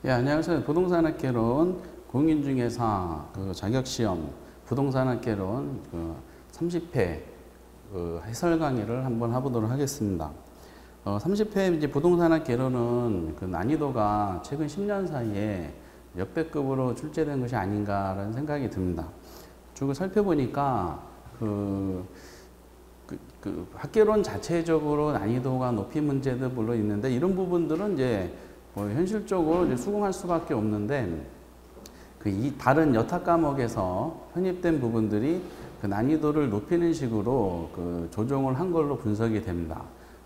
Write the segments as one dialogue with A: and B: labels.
A: 예, 안녕하세요. 부동산학개론 공인중개사 자격시험 부동산학개론 30회 해설 강의를 한번 해보도록 하겠습니다. 30회 이제 부동산학개론은 난이도가 최근 10년 사이에 역대급으로 출제된 것이 아닌가라는 생각이 듭니다. 쭉 살펴보니까 학개론 자체적으로 난이도가 높이 문제도 물론 있는데 이런 부분들은 이제 현실적으로 이제 수긍할 수밖에 없는데 이 다른 여타 과목에서 편입된 부분들이 난이도를 높이는 식으로 조정을 한 걸로 분석이 됩니다.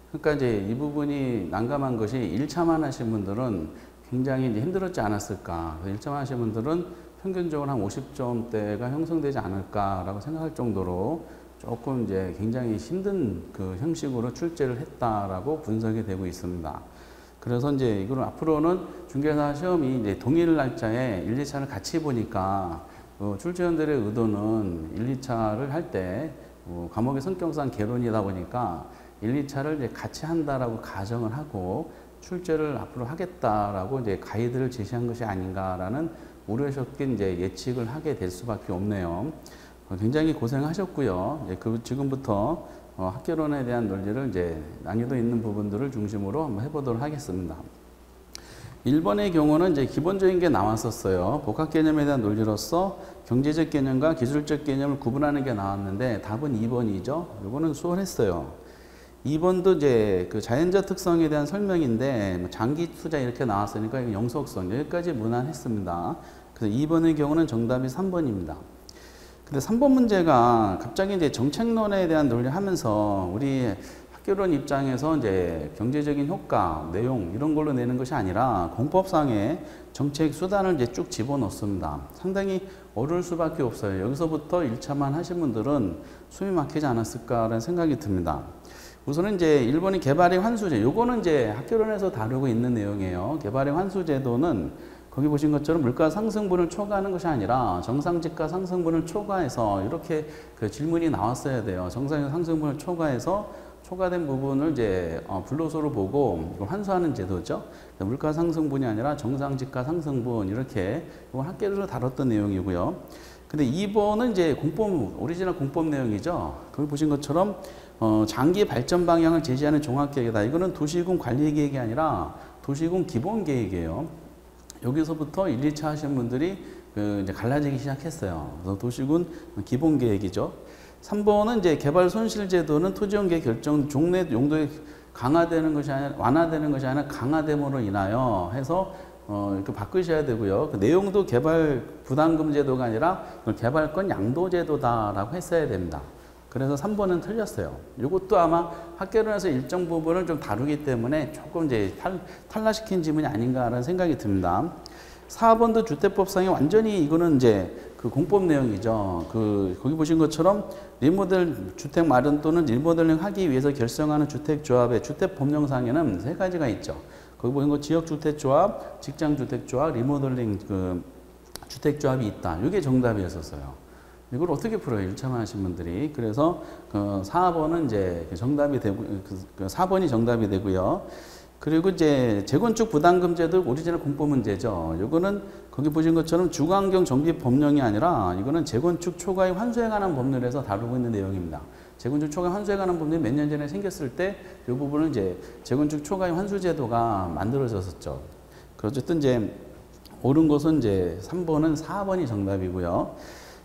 A: 그러니까 이제 이 부분이 난감한 것이 1차만 하신 분들은 굉장히 이제 힘들었지 않았을까. 1차만 하신 분들은 평균적으로 한 50점대가 형성되지 않을까라고 생각할 정도로 조금 이제 굉장히 힘든 형식으로 출제를 했다라고 분석이 되고 있습니다. 그래서 이제 이거는 앞으로는 중개사 시험이 이제 동일 날짜에 1, 2차를 같이 보니까 출제원들의 의도는 1, 2차를 할 때 과목의 성격상 개론이다 보니까 1, 2차를 이제 같이 한다라고 가정을 하고 출제를 앞으로 하겠다라고 이제 가이드를 제시한 것이 아닌가라는 우려스럽게 이제 예측을 하게 될 수밖에 없네요. 굉장히 고생하셨고요. 지금부터 학개론에 대한 논리를 이제 난이도 있는 부분들을 중심으로 한번 해보도록 하겠습니다. 1번의 경우는 이제 기본적인 게 나왔었어요. 복합 개념에 대한 논리로서 경제적 개념과 기술적 개념을 구분하는 게 나왔는데 답은 2번이죠. 이거는 수월했어요. 2번도 이제 자연적 특성에 대한 설명인데 장기 투자 이렇게 나왔으니까 이거 영속성 여기까지 무난했습니다. 그래서 2번의 경우는 정답이 3번입니다. 근데 3번 문제가 갑자기 이제 정책론에 대한 논리를 하면서 우리 학개론 입장에서 이제 경제적인 효과, 내용 이런 걸로 내는 것이 아니라 공법상의 정책 수단을 이제 쭉 집어넣습니다. 상당히 어려울 수밖에 없어요. 여기서부터 1차만 하신 분들은 숨이 막히지 않았을까라는 생각이 듭니다. 우선은 이제 1번이 개발의 환수제. 요거는 이제 학개론에서 다루고 있는 내용이에요. 개발의 환수제도는 거기 보신 것처럼 물가 상승분을 초과하는 것이 아니라 정상지가 상승분을 초과해서 이렇게 질문이 나왔어야 돼요. 정상 상승분을 초과해서 초과된 부분을 이제 불로소로 보고 이걸 환수하는 제도죠. 물가 상승분이 아니라 정상지가 상승분 이렇게 이건 학계에서 다뤘던 내용이고요. 근데 2번은 이제 오리지널 공법 내용이죠. 거기 보신 것처럼 장기 발전 방향을 제시하는 종합계획이다. 이거는 도시군 관리계획이 아니라 도시군 기본계획이에요. 여기서부터 1, 2차 하신 분들이 이제 갈라지기 시작했어요. 그래서 도시군 기본 계획이죠. 3번은 이제 개발 손실 제도는 토지용계 결정 종래 용도에 강화되는 것이 아니라 완화되는 것이 아니라 강화됨으로 인하여 해서 이렇게 바꾸셔야 되고요. 내용도 개발 부담금 제도가 아니라 개발권 양도 제도다라고 했어야 됩니다. 그래서 3번은 틀렸어요. 이것도 아마 학개론에서 일정 부분을 좀 다루기 때문에 조금 이제 탈락시킨 지문이 아닌가라는 생각이 듭니다. 4번도 주택법상에 완전히 이거는 이제 공법 내용이죠. 거기 보신 것처럼 리모델 주택 마련 또는 리모델링 하기 위해서 결성하는 주택조합의 주택법령상에는 3가지가 있죠. 거기 보신 거 지역주택조합, 직장주택조합, 리모델링 주택조합이 있다. 이게 정답이었었어요. 이걸 어떻게 풀어요? 1차만 하신 분들이. 그래서 4번은 이제 정답이 되고, 4번이 정답이 되고요. 그리고 이제 재건축 부담금 제도 오리지널 공법 문제죠. 이거는 거기 보신 것처럼 주거환경 정비 법령이 아니라 이거는 재건축 초과의 환수에 관한 법률에서 다루고 있는 내용입니다. 재건축 초과 환수에 관한 법률이 몇 년 전에 생겼을 때 이 부분은 이제 재건축 초과의 환수 제도가 만들어졌었죠. 어쨌든 이제 옳은 것은 이제 3번은 4번이 정답이고요.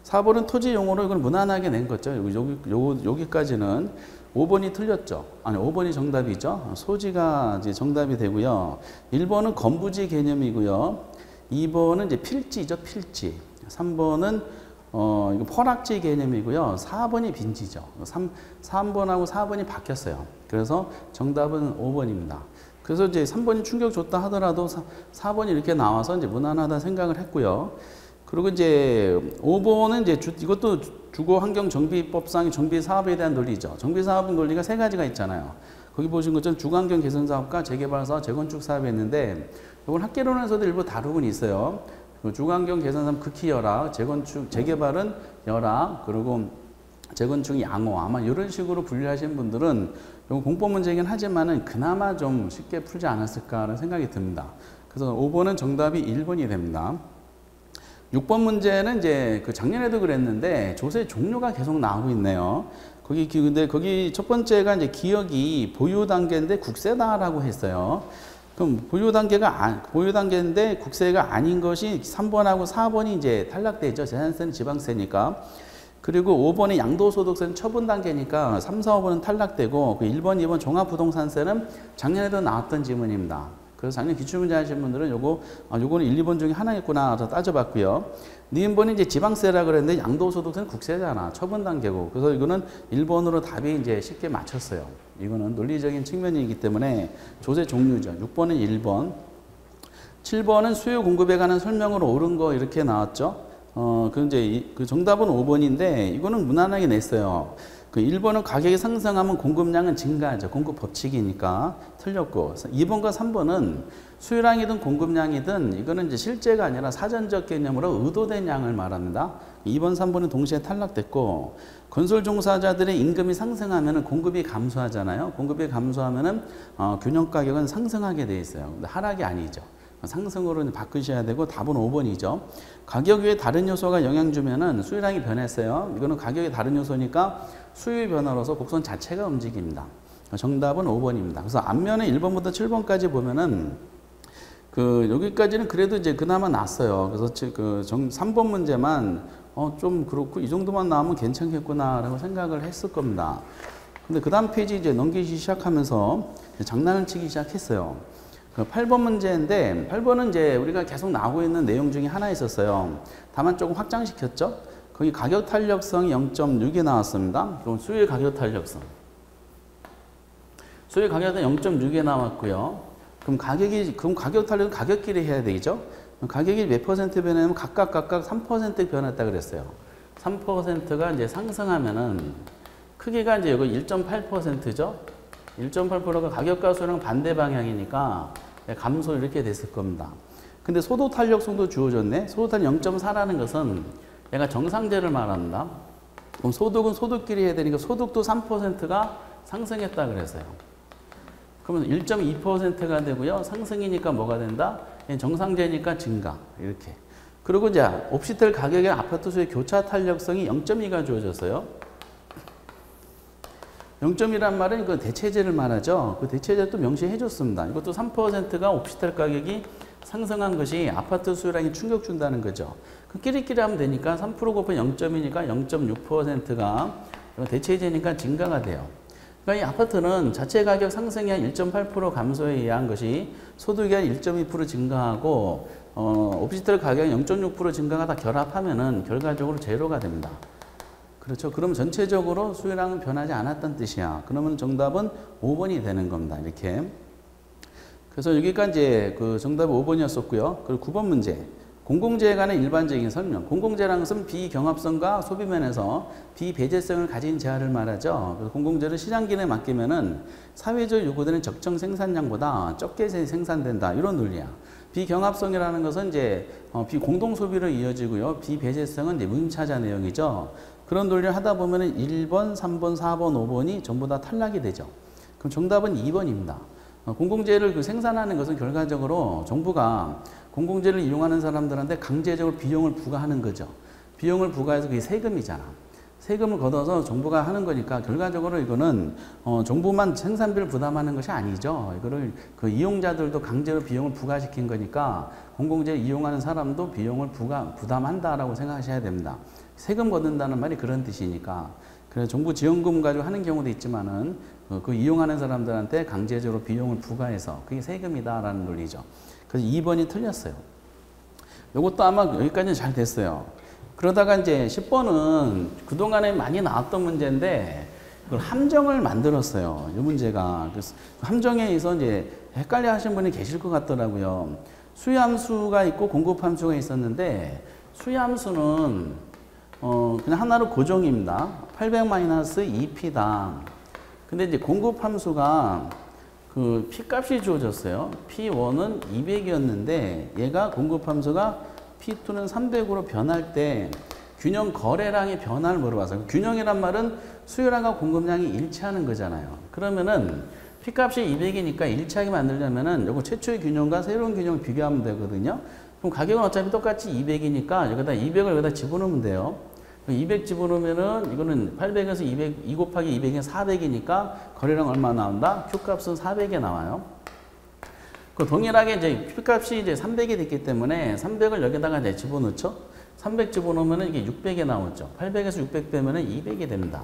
A: 4번은 토지 용어로 이건 무난하게 낸 거죠. 여기까지는 5번이 틀렸죠. 아니, 5번이 정답이죠. 소지가 이제 정답이 되고요. 1번은 건부지 개념이고요. 2번은 이제 필지죠. 필지. 3번은 이거 퍼락지 개념이고요. 4번이 빈지죠. 3번하고 4번이 바뀌었어요. 그래서 정답은 5번입니다. 그래서 이제 3번이 충격 줬다 하더라도 4번이 이렇게 나와서 이제 무난하다 생각을 했고요. 그리고 이제 5번은 이제 이것도 주거환경정비법상의 정비사업에 대한 논리죠. 정비사업 논리가 3가지가 있잖아요. 거기 보신 것처럼 주거환경 개선사업과 재개발사업, 재건축사업이 있는데 이건 학개론에서도 일부 다루고는 있어요. 주거환경 개선사업 극히 열악, 재개발은 열악, 그리고 재건축이 양호 아마 이런 식으로 분류하신 분들은 이건 공법 문제이긴 하지만은 그나마 좀 쉽게 풀지 않았을까라는 생각이 듭니다. 그래서 5번은 정답이 1번이 됩니다. 6번 문제는 이제 그 작년에도 그랬는데 조세 종류가 계속 나오고 있네요. 근데 거기 첫 번째가 이제 기억이 보유 단계인데 국세다라고 했어요. 그럼 보유 단계인데 국세가 아닌 것이 3번하고 4번이 이제 탈락되죠. 재산세는 지방세니까. 그리고 5번이 양도소득세는 처분 단계니까 3, 4, 5번은 탈락되고 1번, 2번 종합부동산세는 작년에도 나왔던 지문입니다. 그래서 작년 기출문제 하신 분들은 요거는 1, 2번 중에 하나겠구나 해서 따져봤고요. 니은번이 이제 지방세라 그랬는데 양도소득세는 국세잖아. 처분 단계고. 그래서 이거는 1번으로 답이 이제 쉽게 맞췄어요. 이거는 논리적인 측면이기 때문에 조세 종류죠. 6번은 1번. 7번은 수요 공급에 관한 설명으로 옳은 거 이렇게 나왔죠. 그 정답은 5번인데 이거는 무난하게 냈어요. 그 1번은 가격이 상승하면 공급량은 증가하죠. 공급 법칙이니까 틀렸고 2번과 3번은 수요량이든 공급량이든 이거는 이제 실제가 아니라 사전적 개념으로 의도된 양을 말합니다. 2번, 3번은 동시에 탈락됐고 건설 종사자들의 임금이 상승하면 공급이 감소하잖아요. 공급이 감소하면은 균형 가격은 상승하게 돼 있어요. 근데 하락이 아니죠. 상승으로 바꾸셔야 되고 답은 5번이죠. 가격 외에 다른 요소가 영향 주면은 수요량이 변했어요. 이거는 가격의 다른 요소니까 수요의 변화로서 곡선 자체가 움직입니다. 정답은 5번입니다. 그래서 앞면에 1번부터 7번까지 보면은 여기까지는 그래도 이제 그나마 낫어요. 그래서 3번 문제만 좀 그렇고 이 정도만 나오면 괜찮겠구나라고 생각을 했을 겁니다. 근데 그 다음 페이지 이제 넘기기 시작하면서 장난을 치기 시작했어요. 8번 문제인데 8번은 이제 우리가 계속 나오고 있는 내용 중에 하나 있었어요. 다만 조금 확장시켰죠. 거기 가격 탄력성이 0.6이 나왔습니다. 그럼 수요의 가격 탄력성. 수요의 가격은 0.6에 나왔고요. 그럼 가격 탄력은 가격끼리 해야 되겠죠. 가격이 몇 퍼센트 변하면 각각 3% 변했다 그랬어요. 3%가 이제 상승하면은 크기가 이제 여기 1.8%죠. 1.8%가 가격과 수요랑 반대 방향이니까 감소 이렇게 됐을 겁니다. 근데 소득 탄력성도 주어졌네. 소득 탄력 0.4라는 것은 얘가 정상제를 말한다. 그럼 소득은 소득끼리 해야 되니까 소득도 3%가 상승했다 그랬어요. 그러면 1.2%가 되고요. 상승이니까 뭐가 된다? 정상제니까 증가. 이렇게. 그리고 이제 옵시텔 가격의 아파트 수의 교차 탄력성이 0.2가 주어졌어요. 0.2란 말은 그 대체제를 말하죠. 그 대체제 또 명시해 줬습니다. 이것도 3%가 옵시텔 가격이 상승한 것이 아파트 수요량에 충격 준다는 거죠. 그 끼리끼리 하면 되니까 3% 곱하기 0.2니까 0.6%가 대체제니까 증가가 돼요. 그러니까 이 아파트는 자체 가격 상승이 한 1.8% 감소에 의한 것이 소득이 한 1.2% 증가하고 옵시텔 가격이 0.6% 증가가 다 결합하면은 결과적으로 제로가 됩니다. 그렇죠. 그럼 전체적으로 수요량은 변하지 않았다는 뜻이야. 그러면 정답은 5번이 되는 겁니다. 이렇게. 그래서 여기까지 이제 그 정답이 5번이었었고요. 그리고 9번 문제. 공공재에 관한 일반적인 설명. 공공재라는 것은 비경합성과 소비면에서 비배제성을 가진 재화를 말하죠. 그래서 공공재를 시장기능에 맡기면은 사회적으로 요구되는 적정 생산량보다 적게 생산된다. 이런 논리야. 비경합성이라는 것은 이제 비공동소비로 이어지고요. 비배제성은 이제 무임차자 내용이죠. 그런 논리를 하다 보면은 1번, 3번, 4번, 5번이 전부 다 탈락이 되죠. 그럼 정답은 2번입니다. 공공재를 생산하는 것은 결과적으로 정부가 공공재를 이용하는 사람들한테 강제적으로 비용을 부과하는 거죠. 비용을 부과해서 그게 세금이잖아. 세금을 걷어서 정부가 하는 거니까 결과적으로 이거는 정부만 생산비를 부담하는 것이 아니죠. 이거를 그 이용자들도 강제로 비용을 부과시킨 거니까 공공재를 이용하는 사람도 비용을 부담한다라고 생각하셔야 됩니다. 세금 걷는다는 말이 그런 뜻이니까. 그래서 정부 지원금 가지고 하는 경우도 있지만은 그 이용하는 사람들한테 강제적으로 비용을 부과해서 그게 세금이다라는 논리죠. 그래서 2번이 틀렸어요. 이것도 아마 여기까지는 잘 됐어요. 그러다가 이제 10번은 그동안에 많이 나왔던 문제인데 그걸 함정을 만들었어요. 이 문제가. 그래서 함정에 의해서 이제 헷갈려 하신 분이 계실 것 같더라고요. 수요함수가 있고 공급함수가 있었는데 수요함수는 그냥 하나로 고정입니다. 800-2p다. 근데 이제 공급함수가 그 P 값이 주어졌어요. P1은 200이었는데 얘가 공급함수가 P2는 300으로 변할 때 균형 거래량의 변화를 물어봐서 균형이란 말은 수요량과 공급량이 일치하는 거잖아요. 그러면은 P값이 200이니까 일치하게 만들려면은 요거 최초의 균형과 새로운 균형을 비교하면 되거든요. 그럼 가격은 어차피 똑같이 200이니까 여기다 200을 여기다 집어넣으면 돼요. 200 집어넣으면은 이거는 800에서 2 곱하기 200은 400이니까 거래량 얼마 나온다? Q값은 400에 나와요. 그 동일하게 이제 P값이 이제 300이 됐기 때문에 300을 여기다가 이제 집어넣죠. 300 집어넣으면은 이게 600에 나오죠. 800에서 600 빼면은 200이 됩니다.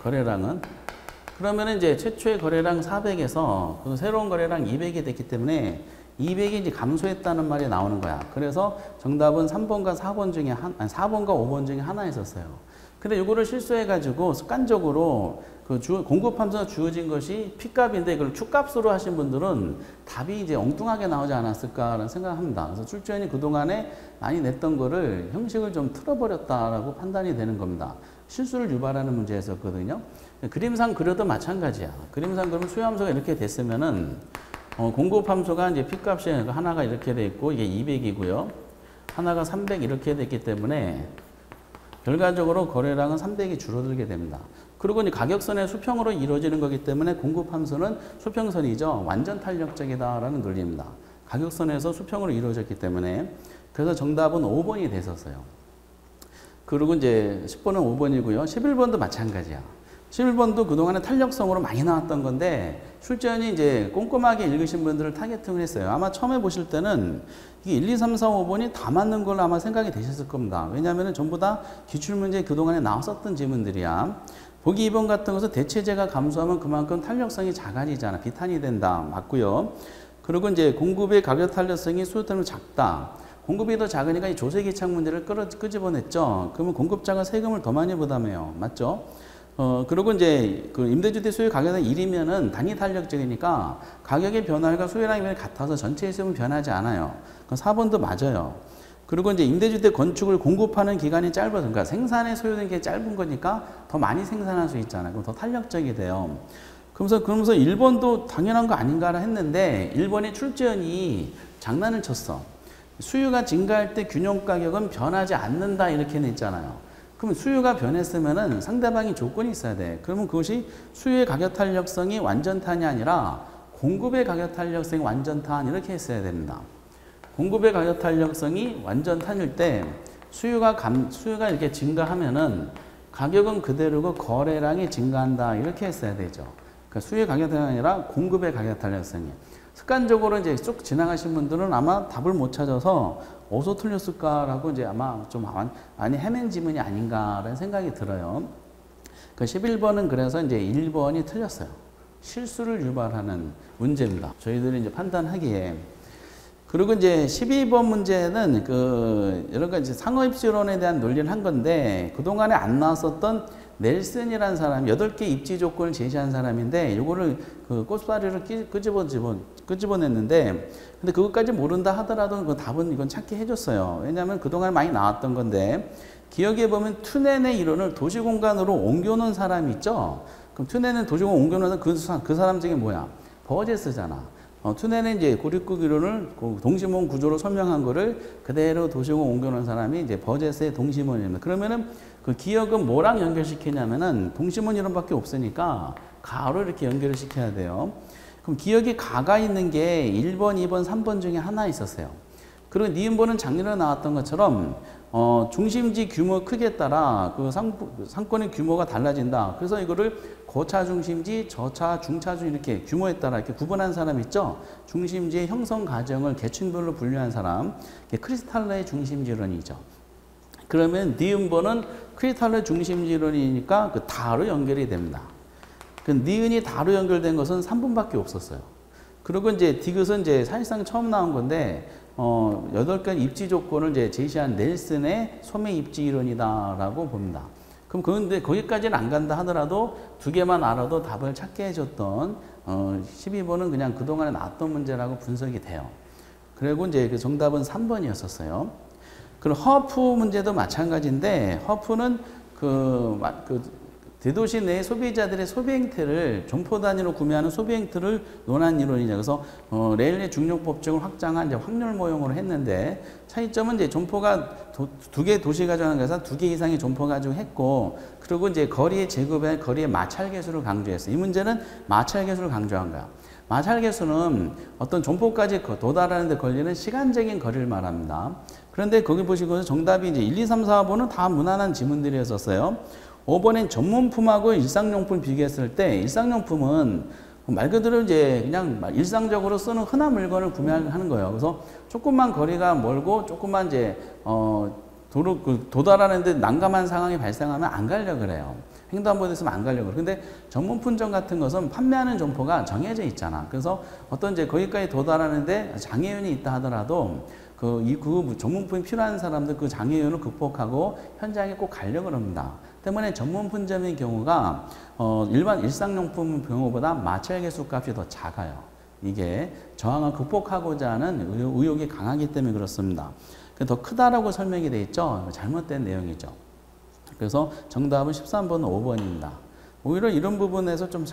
A: 거래량은. 그러면은 이제 최초의 거래량 400에서 새로운 거래량 200이 됐기 때문에 200이 이제 감소했다는 말이 나오는 거야. 그래서 정답은 3번과 4번 중에 4번과 5번 중에 하나 있었어요. 근데 이거를 실수해가지고 습관적으로 그 공급 함수가 주어진 것이 P값인데 이걸 Q값으로 하신 분들은 답이 이제 엉뚱하게 나오지 않았을까라는 생각합니다. 그래서 출제원이 그동안에 많이 냈던 거를 형식을 좀 틀어버렸다라고 판단이 되는 겁니다. 실수를 유발하는 문제였었거든요. 그림상 그려도 마찬가지야. 그림상 그러면 수요함수가 이렇게 됐으면은 공급 함수가 이제 P값이 하나가 이렇게 돼 있고 이게 200이고요. 하나가 300 이렇게 됐기 때문에 결과적으로 거래량은 300이 줄어들게 됩니다. 그리고 이제 가격선의 수평으로 이루어지는 거기 때문에 공급 함수는 수평선이죠. 완전 탄력적이다라는 논리입니다. 가격선에서 수평으로 이루어졌기 때문에 그래서 정답은 5번이 됐었어요. 그리고 이제 10번은 5번이고요. 11번도 마찬가지야. 11번도 그동안에 탄력성으로 많이 나왔던 건데 출제원이 이제 꼼꼼하게 읽으신 분들을 타겟팅을 했어요. 아마 처음에 보실 때는 이게 1, 2, 3, 4, 5번이 다 맞는 걸로 아마 생각이 되셨을 겁니다. 왜냐하면 전부 다 기출문제에 그동안에 나왔었던 지문들이야. 보기 2번 같은 것은 대체재가 감소하면 그만큼 탄력성이 작아지잖아. 비탄이 된다. 맞고요. 그리고 이제 공급의 가격 탄력성이 수요 때문에 작다. 공급이 더 작으니까 이 조세기착 문제를 끄집어냈죠. 그러면 공급자가 세금을 더 많이 부담해요. 맞죠? 그리고 이제 그 임대주택 수요 가격이 1이면은 단위 탄력적이니까 가격의 변화가 수요량이 같아서 전체의 수요는 변하지 않아요. 그럼 4번도 맞아요. 그리고 이제 임대주택 건축을 공급하는 기간이 짧아서 그러니까 생산의 소요된 게 짧은 거니까 더 많이 생산할 수 있잖아요. 그럼 더 탄력적이 돼요. 그러면서 1번도 당연한 거 아닌가 했는데 1번의 출제원이 장난을 쳤어. 수요가 증가할 때 균형 가격은 변하지 않는다 이렇게 냈잖아요. 그럼 수요가 변했으면은 상대방이 조건이 있어야 돼. 그러면 그것이 수요의 가격 탄력성이 완전탄이 아니라 공급의 가격 탄력성이 완전탄 이렇게 했어야 됩니다. 공급의 가격 탄력성이 완전탄일 때 수요가 이렇게 증가하면은 가격은 그대로고 거래량이 증가한다 이렇게 했어야 되죠. 그러니까 수요의 가격 탄력이 아니라 공급의 가격 탄력성이. 습관적으로 이제 쭉 지나가신 분들은 아마 답을 못 찾아서 어디서 틀렸을까라고 이제 아마 좀 많이 헤맨 지문이 아닌가라는 생각이 들어요. 그 11번은 그래서 이제 1번이 틀렸어요. 실수를 유발하는 문제입니다. 저희들이 이제 판단하기에. 그리고 이제 12번 문제는 그 여러 가지 상호입지론에 대한 논리를 한 건데 그동안에 안 나왔었던 넬슨이라는 사람 8개 입지 조건을 제시한 사람인데 요거를 그 꽃사리를 끄집어냈는데 근데 그것까지 모른다 하더라도 그 답은 이건 찾게 해줬어요. 왜냐하면 그동안 많이 나왔던 건데 기억해 보면 투넨의 이론을 도시공간으로 옮겨놓은 사람이 있죠. 그럼 투넨은 도시공간 옮겨놓은 그 사람 중에 뭐야? 버제스잖아. 투넨은 이제 고립국 이론을 동심원 구조로 설명한 거를 그대로 도시공간 옮겨놓은 사람이 이제 버제스의 동심원입니다. 그러면은 그 기억은 뭐랑 연결시키냐면은 동심원 이론밖에 없으니까 가로 이렇게 연결을 시켜야 돼요. 그럼 기억이 가가 있는 게 1번, 2번, 3번 중에 하나 있었어요. 그리고 니은번은 작년에 나왔던 것처럼 중심지 규모 크기에 따라 그 상권의 규모가 달라진다. 그래서 이거를 고차 중심지, 저차, 중차중 이렇게 규모에 따라 이렇게 구분한 사람 있죠. 중심지의 형성 과정을 계층별로 분류한 사람, 크리스탈러의 중심지론이죠. 그러면 니은번은 크리스탈러의 중심지론이니까 그 다로 연결이 됩니다. 그 니은이 다로 연결된 것은 3번밖에 없었어요. 그리고 이제 디귿은 이제 사실상 처음 나온 건데 8가지 입지 조건을 이제 제시한 넬슨의 소매 입지 이론이다라고 봅니다. 그럼 그런데 거기까지는 안 간다 하더라도 두 개만 알아도 답을 찾게 해줬던 12번은 그냥 그동안에 나왔던 문제라고 분석이 돼요. 그리고 이제 그 정답은 3번이었었어요. 그리고 허프 문제도 마찬가지인데 허프는 대도시 내 소비자들의 소비 행태를 점포 단위로 구매하는 소비 행태를 논한 이론이죠. 그래서 레일리 중력 법칙을 확장한 이제 확률 모형으로 했는데 차이점은 이제 점포가 두 개 도시 가정한 것에서 2개 이상의 점포 가지고 했고 그리고 이제 거리의 제곱에 거리의 마찰 계수를 강조했어요. 이 문제는 마찰 계수를 강조한 거야. 마찰 계수는 어떤 점포까지 도달하는 데 걸리는 시간적인 거리를 말합니다. 그런데 거기 보시고 정답이 이제 1, 2, 3, 4번은 다 무난한 지문들이었었어요. 5번엔 전문품하고 일상용품을 비교했을 때 일상용품은 말 그대로 이제 그냥 일상적으로 쓰는 흔한 물건을 구매하는 거예요. 그래서 조금만 거리가 멀고 조금만 이제 도달하는데 난감한 상황이 발생하면 안 가려고 그래요. 횡단보도에 있으면 안 가려고. 근데 전문품점 같은 것은 판매하는 점포가 정해져 있잖아. 그래서 어떤 이제 거기까지 도달하는데 장애인이 있다 하더라도 그 전문품이 필요한 사람들 그 장애인을 극복하고 현장에 꼭 가려고 합니다. 때문에 전문품점의 경우가 일반 일상용품 경우보다 마찰 계수 값이 더 작아요. 이게 저항을 극복하고자 하는 의욕이 강하기 때문에 그렇습니다. 더 크다라고 설명이 되어 있죠. 잘못된 내용이죠. 그래서 정답은 13번은 5번입니다. 오히려 이런 부분에서 좀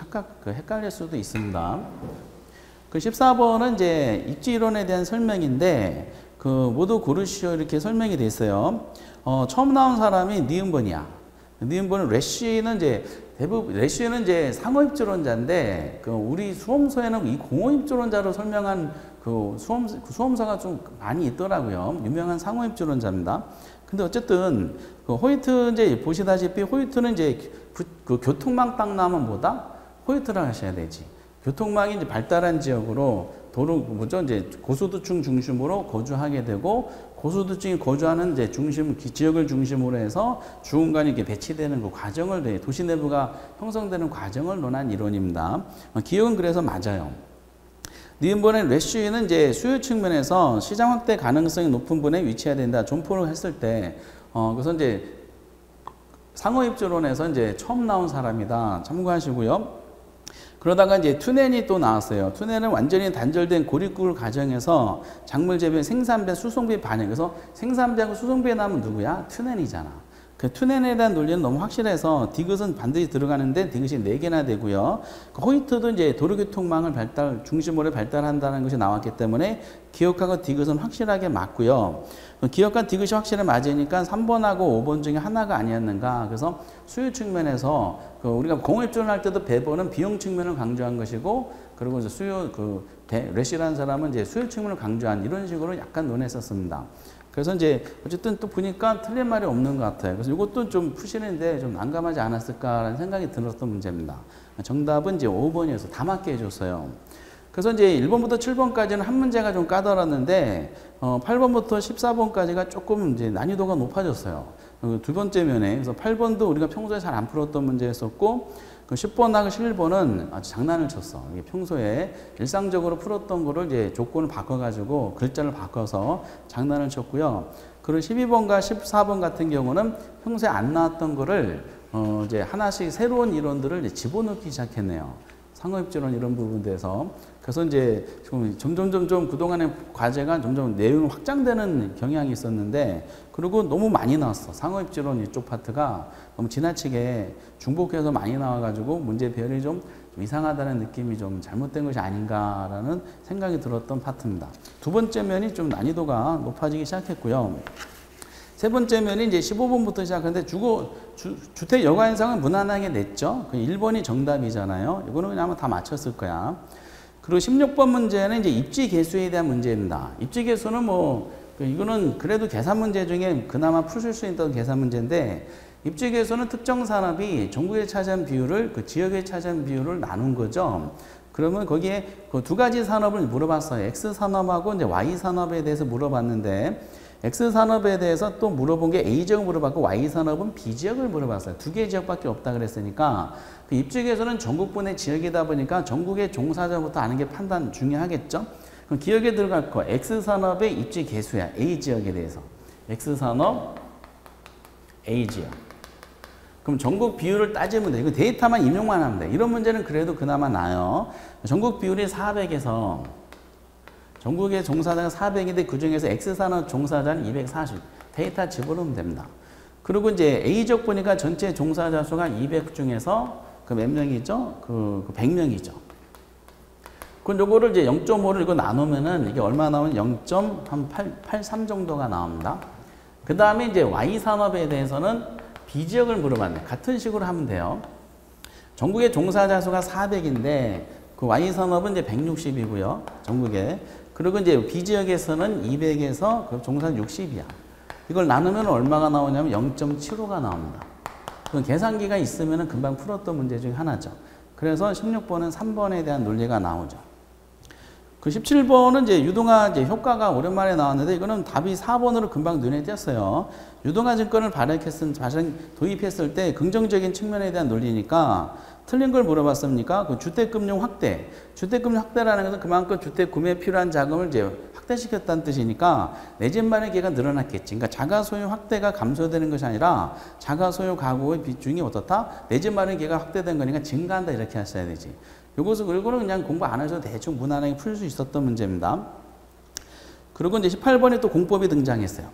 A: 헷갈릴 수도 있습니다. 그 14번은 이제 입지이론에 대한 설명인데 모두 고르시오 이렇게 설명이 돼 있어요. 처음 나온 사람이 니은번이야. 니은번은 래쉬는 이제 대부분 래쉬는 이제 상호입주론자인데 우리 수험서에는 이 공호입주론자로 설명한 수험서가 좀 많이 있더라고요. 유명한 상호입주론자입니다. 근데 어쨌든 호이트 이제 보시다시피 호이트는 이제 교통망 딱 나면 뭐다? 호이트를 하셔야 되지. 교통망이 이제 발달한 지역으로 이제 고소득층 중심으로 거주하게 되고 고소득층이 거주하는 이제 지역을 중심으로 해서 주공간이 이렇게 배치되는 그 과정을 도시 내부가 형성되는 과정을 논한 이론입니다. 기억은 그래서 맞아요. 니은번의 래쉬는 이제 수요 측면에서 시장 확대 가능성이 높은 분에 위치해야 된다. 점포를 했을 때, 그래서 이제 상호입주론에서 이제 처음 나온 사람이다. 참고하시고요. 그러다가 이제 투넨이 또 나왔어요. 투넨은 완전히 단절된 고립구를 가정해서 작물 재배, 생산배, 수송배 반영. 그래서 생산배하고 수송배 나면 누구야? 투넨이잖아. 그 투넨에 대한 논리는 너무 확실해서 디귿은 반드시 들어가는데 디귿이 4개나 되고요. 호이트도 이제 도로교통망을 중심으로 발달한다는 것이 나왔기 때문에 기억하고 디귿은 확실하게 맞고요. 기억과 디귿이 확실히 맞으니까 3번하고 5번 중에 하나가 아니었는가. 그래서 수요 측면에서 우리가 공입주론 할 때도 배번은 비용 측면을 강조한 것이고 그리고 이제 래쉬라는 사람은 이제 수요 측면을 강조한 이런 식으로 약간 논했었습니다. 그래서 이제 어쨌든 또 보니까 틀린 말이 없는 것 같아요. 그래서 이것도 좀 푸시는데 좀 난감하지 않았을까라는 생각이 들었던 문제입니다. 정답은 이제 5번이어서 다 맞게 해줬어요. 그래서 이제 1번부터 7번까지는 한 문제가 좀 까다로웠는데 8번부터 14번까지가 조금 이제 난이도가 높아졌어요. 두 번째 면에. 그래서 8번도 우리가 평소에 잘 안 풀었던 문제였었고 10번하고 11번은 아주 장난을 쳤어. 이게 평소에 일상적으로 풀었던 거를 이제 조건을 바꿔가지고 글자를 바꿔서 장난을 쳤고요. 그리고 12번과 14번 같은 경우는 평소에 안 나왔던 거를 이제 하나씩 새로운 이론들을 이제 집어넣기 시작했네요. 상호입주론 이런 부분에서. 그래서 이제 점점 그동안의 과제가 점점 내용이 확장되는 경향이 있었는데, 그리고 너무 많이 나왔어. 상호입주론 이쪽 파트가 너무 지나치게 중복해서 많이 나와가지고 문제 배열이 좀 이상하다는 느낌이 좀 잘못된 것이 아닌가라는 생각이 들었던 파트입니다. 두 번째 면이 좀 난이도가 높아지기 시작했고요. 세 번째 면이 이제 15번부터 시작하는데 주택 여가 현상은 무난하게 냈죠. 그 1번이 정답이잖아요. 이거는 그냥 아마 다 맞췄을 거야. 그리고 16번 문제는 이제 입지 개수에 대한 문제입니다. 입지 개수는 이거는 그래도 계산 문제 중에 그나마 푸실 수 있던 계산 문제인데, 입지 개수는 특정 산업이 전국에 차지한 비율을 지역에 차지한 비율을 나눈 거죠. 그러면 거기에 그 두 가지 산업을 물어봤어요. X 산업하고 이제 Y 산업에 대해서 물어봤는데, X 산업에 대해서 또 물어본 게 A 지역을 물어봤고 Y 산업은 B 지역을 물어봤어요. 두 개 지역밖에 없다 그랬으니까 그 입지에서는 전국분의 지역이다 보니까 전국의 종사자부터 아는 게 판단 중요하겠죠. 그럼 기억에 들어갈 거 X 산업의 입지 개수야. A 지역에 대해서 X 산업 A 지역. 그럼 전국 비율을 따지면 돼. 이거 데이터만 입력만 하면 돼. 이런 문제는 그래도 그나마 나요. 전국 비율이 400에서 전국의 종사자가 400인데 그 중에서 X산업 종사자는 240. 데이터 집어넣으면 됩니다. 그리고 이제 A적 보니까 전체 종사자 수가 200 중에서 그 몇 명이죠? 그 100명이죠. 그럼 요거를 이제 0.5를 이거 나누면은 이게 얼마 나오면 0.83 정도가 나옵니다. 그 다음에 이제 Y산업에 대해서는 B지역을 물어봤네. 같은 식으로 하면 돼요. 전국의 종사자 수가 400인데 그 Y산업은 이제 160이고요. 전국에. 그리고 이제 B지역에서는 200에서 그 종사 60이야. 이걸 나누면 얼마가 나오냐면 0.75가 나옵니다. 그 계산기가 있으면 금방 풀었던 문제 중에 하나죠. 그래서 16번은 3번에 대한 논리가 나오죠. 그 17번은 이제 유동화 이제 효과가 오랜만에 나왔는데 이거는 답이 4번으로 금방 눈에 띄었어요. 유동화 증권을 도입했을 때 긍정적인 측면에 대한 논리니까 틀린 걸 물어봤습니까? 그 주택금융 확대. 주택금융 확대라는 것은 그만큼 주택 구매에 필요한 자금을 이제 확대시켰다는 뜻이니까 내 집 마련 기회가 늘어났겠지. 그러니까 자가 소유 확대가 감소되는 것이 아니라 자가 소유 가구의 비중이 어떻다? 내 집 마련 기회가 확대된 거니까 증가한다 이렇게 하셔야 되지. 이거는 그냥 공부 안 하셔도 대충 무난하게 풀 수 있었던 문제입니다. 그리고 이제 18번에 또 공법이 등장했어요.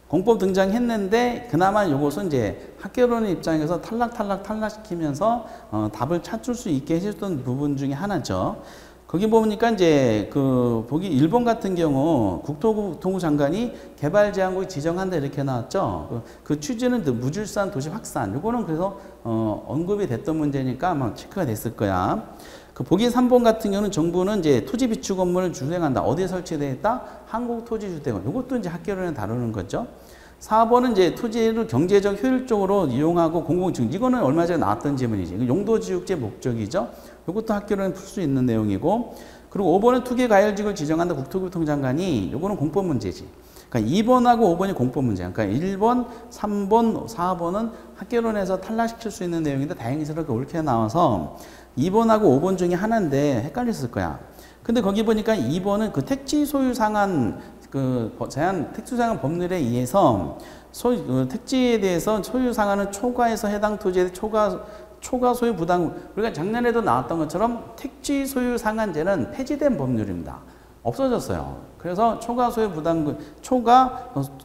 A: 공법 등장했는데 그나마 이것은 이제 학교론의 입장에서 탈락시키면서 답을 찾을 수 있게 해줬던 부분 중에 하나죠. 거기 보니까 이제 보기 일본 같은 경우 국토교통부 장관이 개발제한국이 지정한다 이렇게 나왔죠. 그 취지는 무질서한 도시 확산. 요거는 그래서 언급이 됐던 문제니까 아마 체크가 됐을 거야. 그 보기 3번 같은 경우는 정부는 이제 토지 비축 업무를 주행한다. 어디에 설치되어 있다? 한국토지주택원. 이것도 이제 학계론에 다루는 거죠. 4번은 이제 토지를 경제적 효율적으로 이용하고 공공증. 이거는 얼마 전에 나왔던 질문이지. 용도지육제 목적이죠. 이것도 학계론에 풀 수 있는 내용이고. 그리고 5번은 투기과열지구를 지정한다. 국토교통장관이. 이거는 공법 문제지. 그러니까 2번하고 5번이 공법 문제야. 그러니까 1번, 3번, 4번은 학계론에서 탈락시킬 수 있는 내용인데 다행스럽게 옳게 나와서 2번하고 5번 중에 하나인데 헷갈렸을 거야. 근데 거기 보니까 2번은 그 택지 소유 상한 제한 택지 상한 법률에 의해서 택지에 대해서 소유 상한은 초과해서 해당 토지의 초과 소유 부담. 우리가 작년에도 나왔던 것처럼 택지 소유 상한제는 폐지된 법률입니다. 없어졌어요. 그래서 초과 소유 부담금,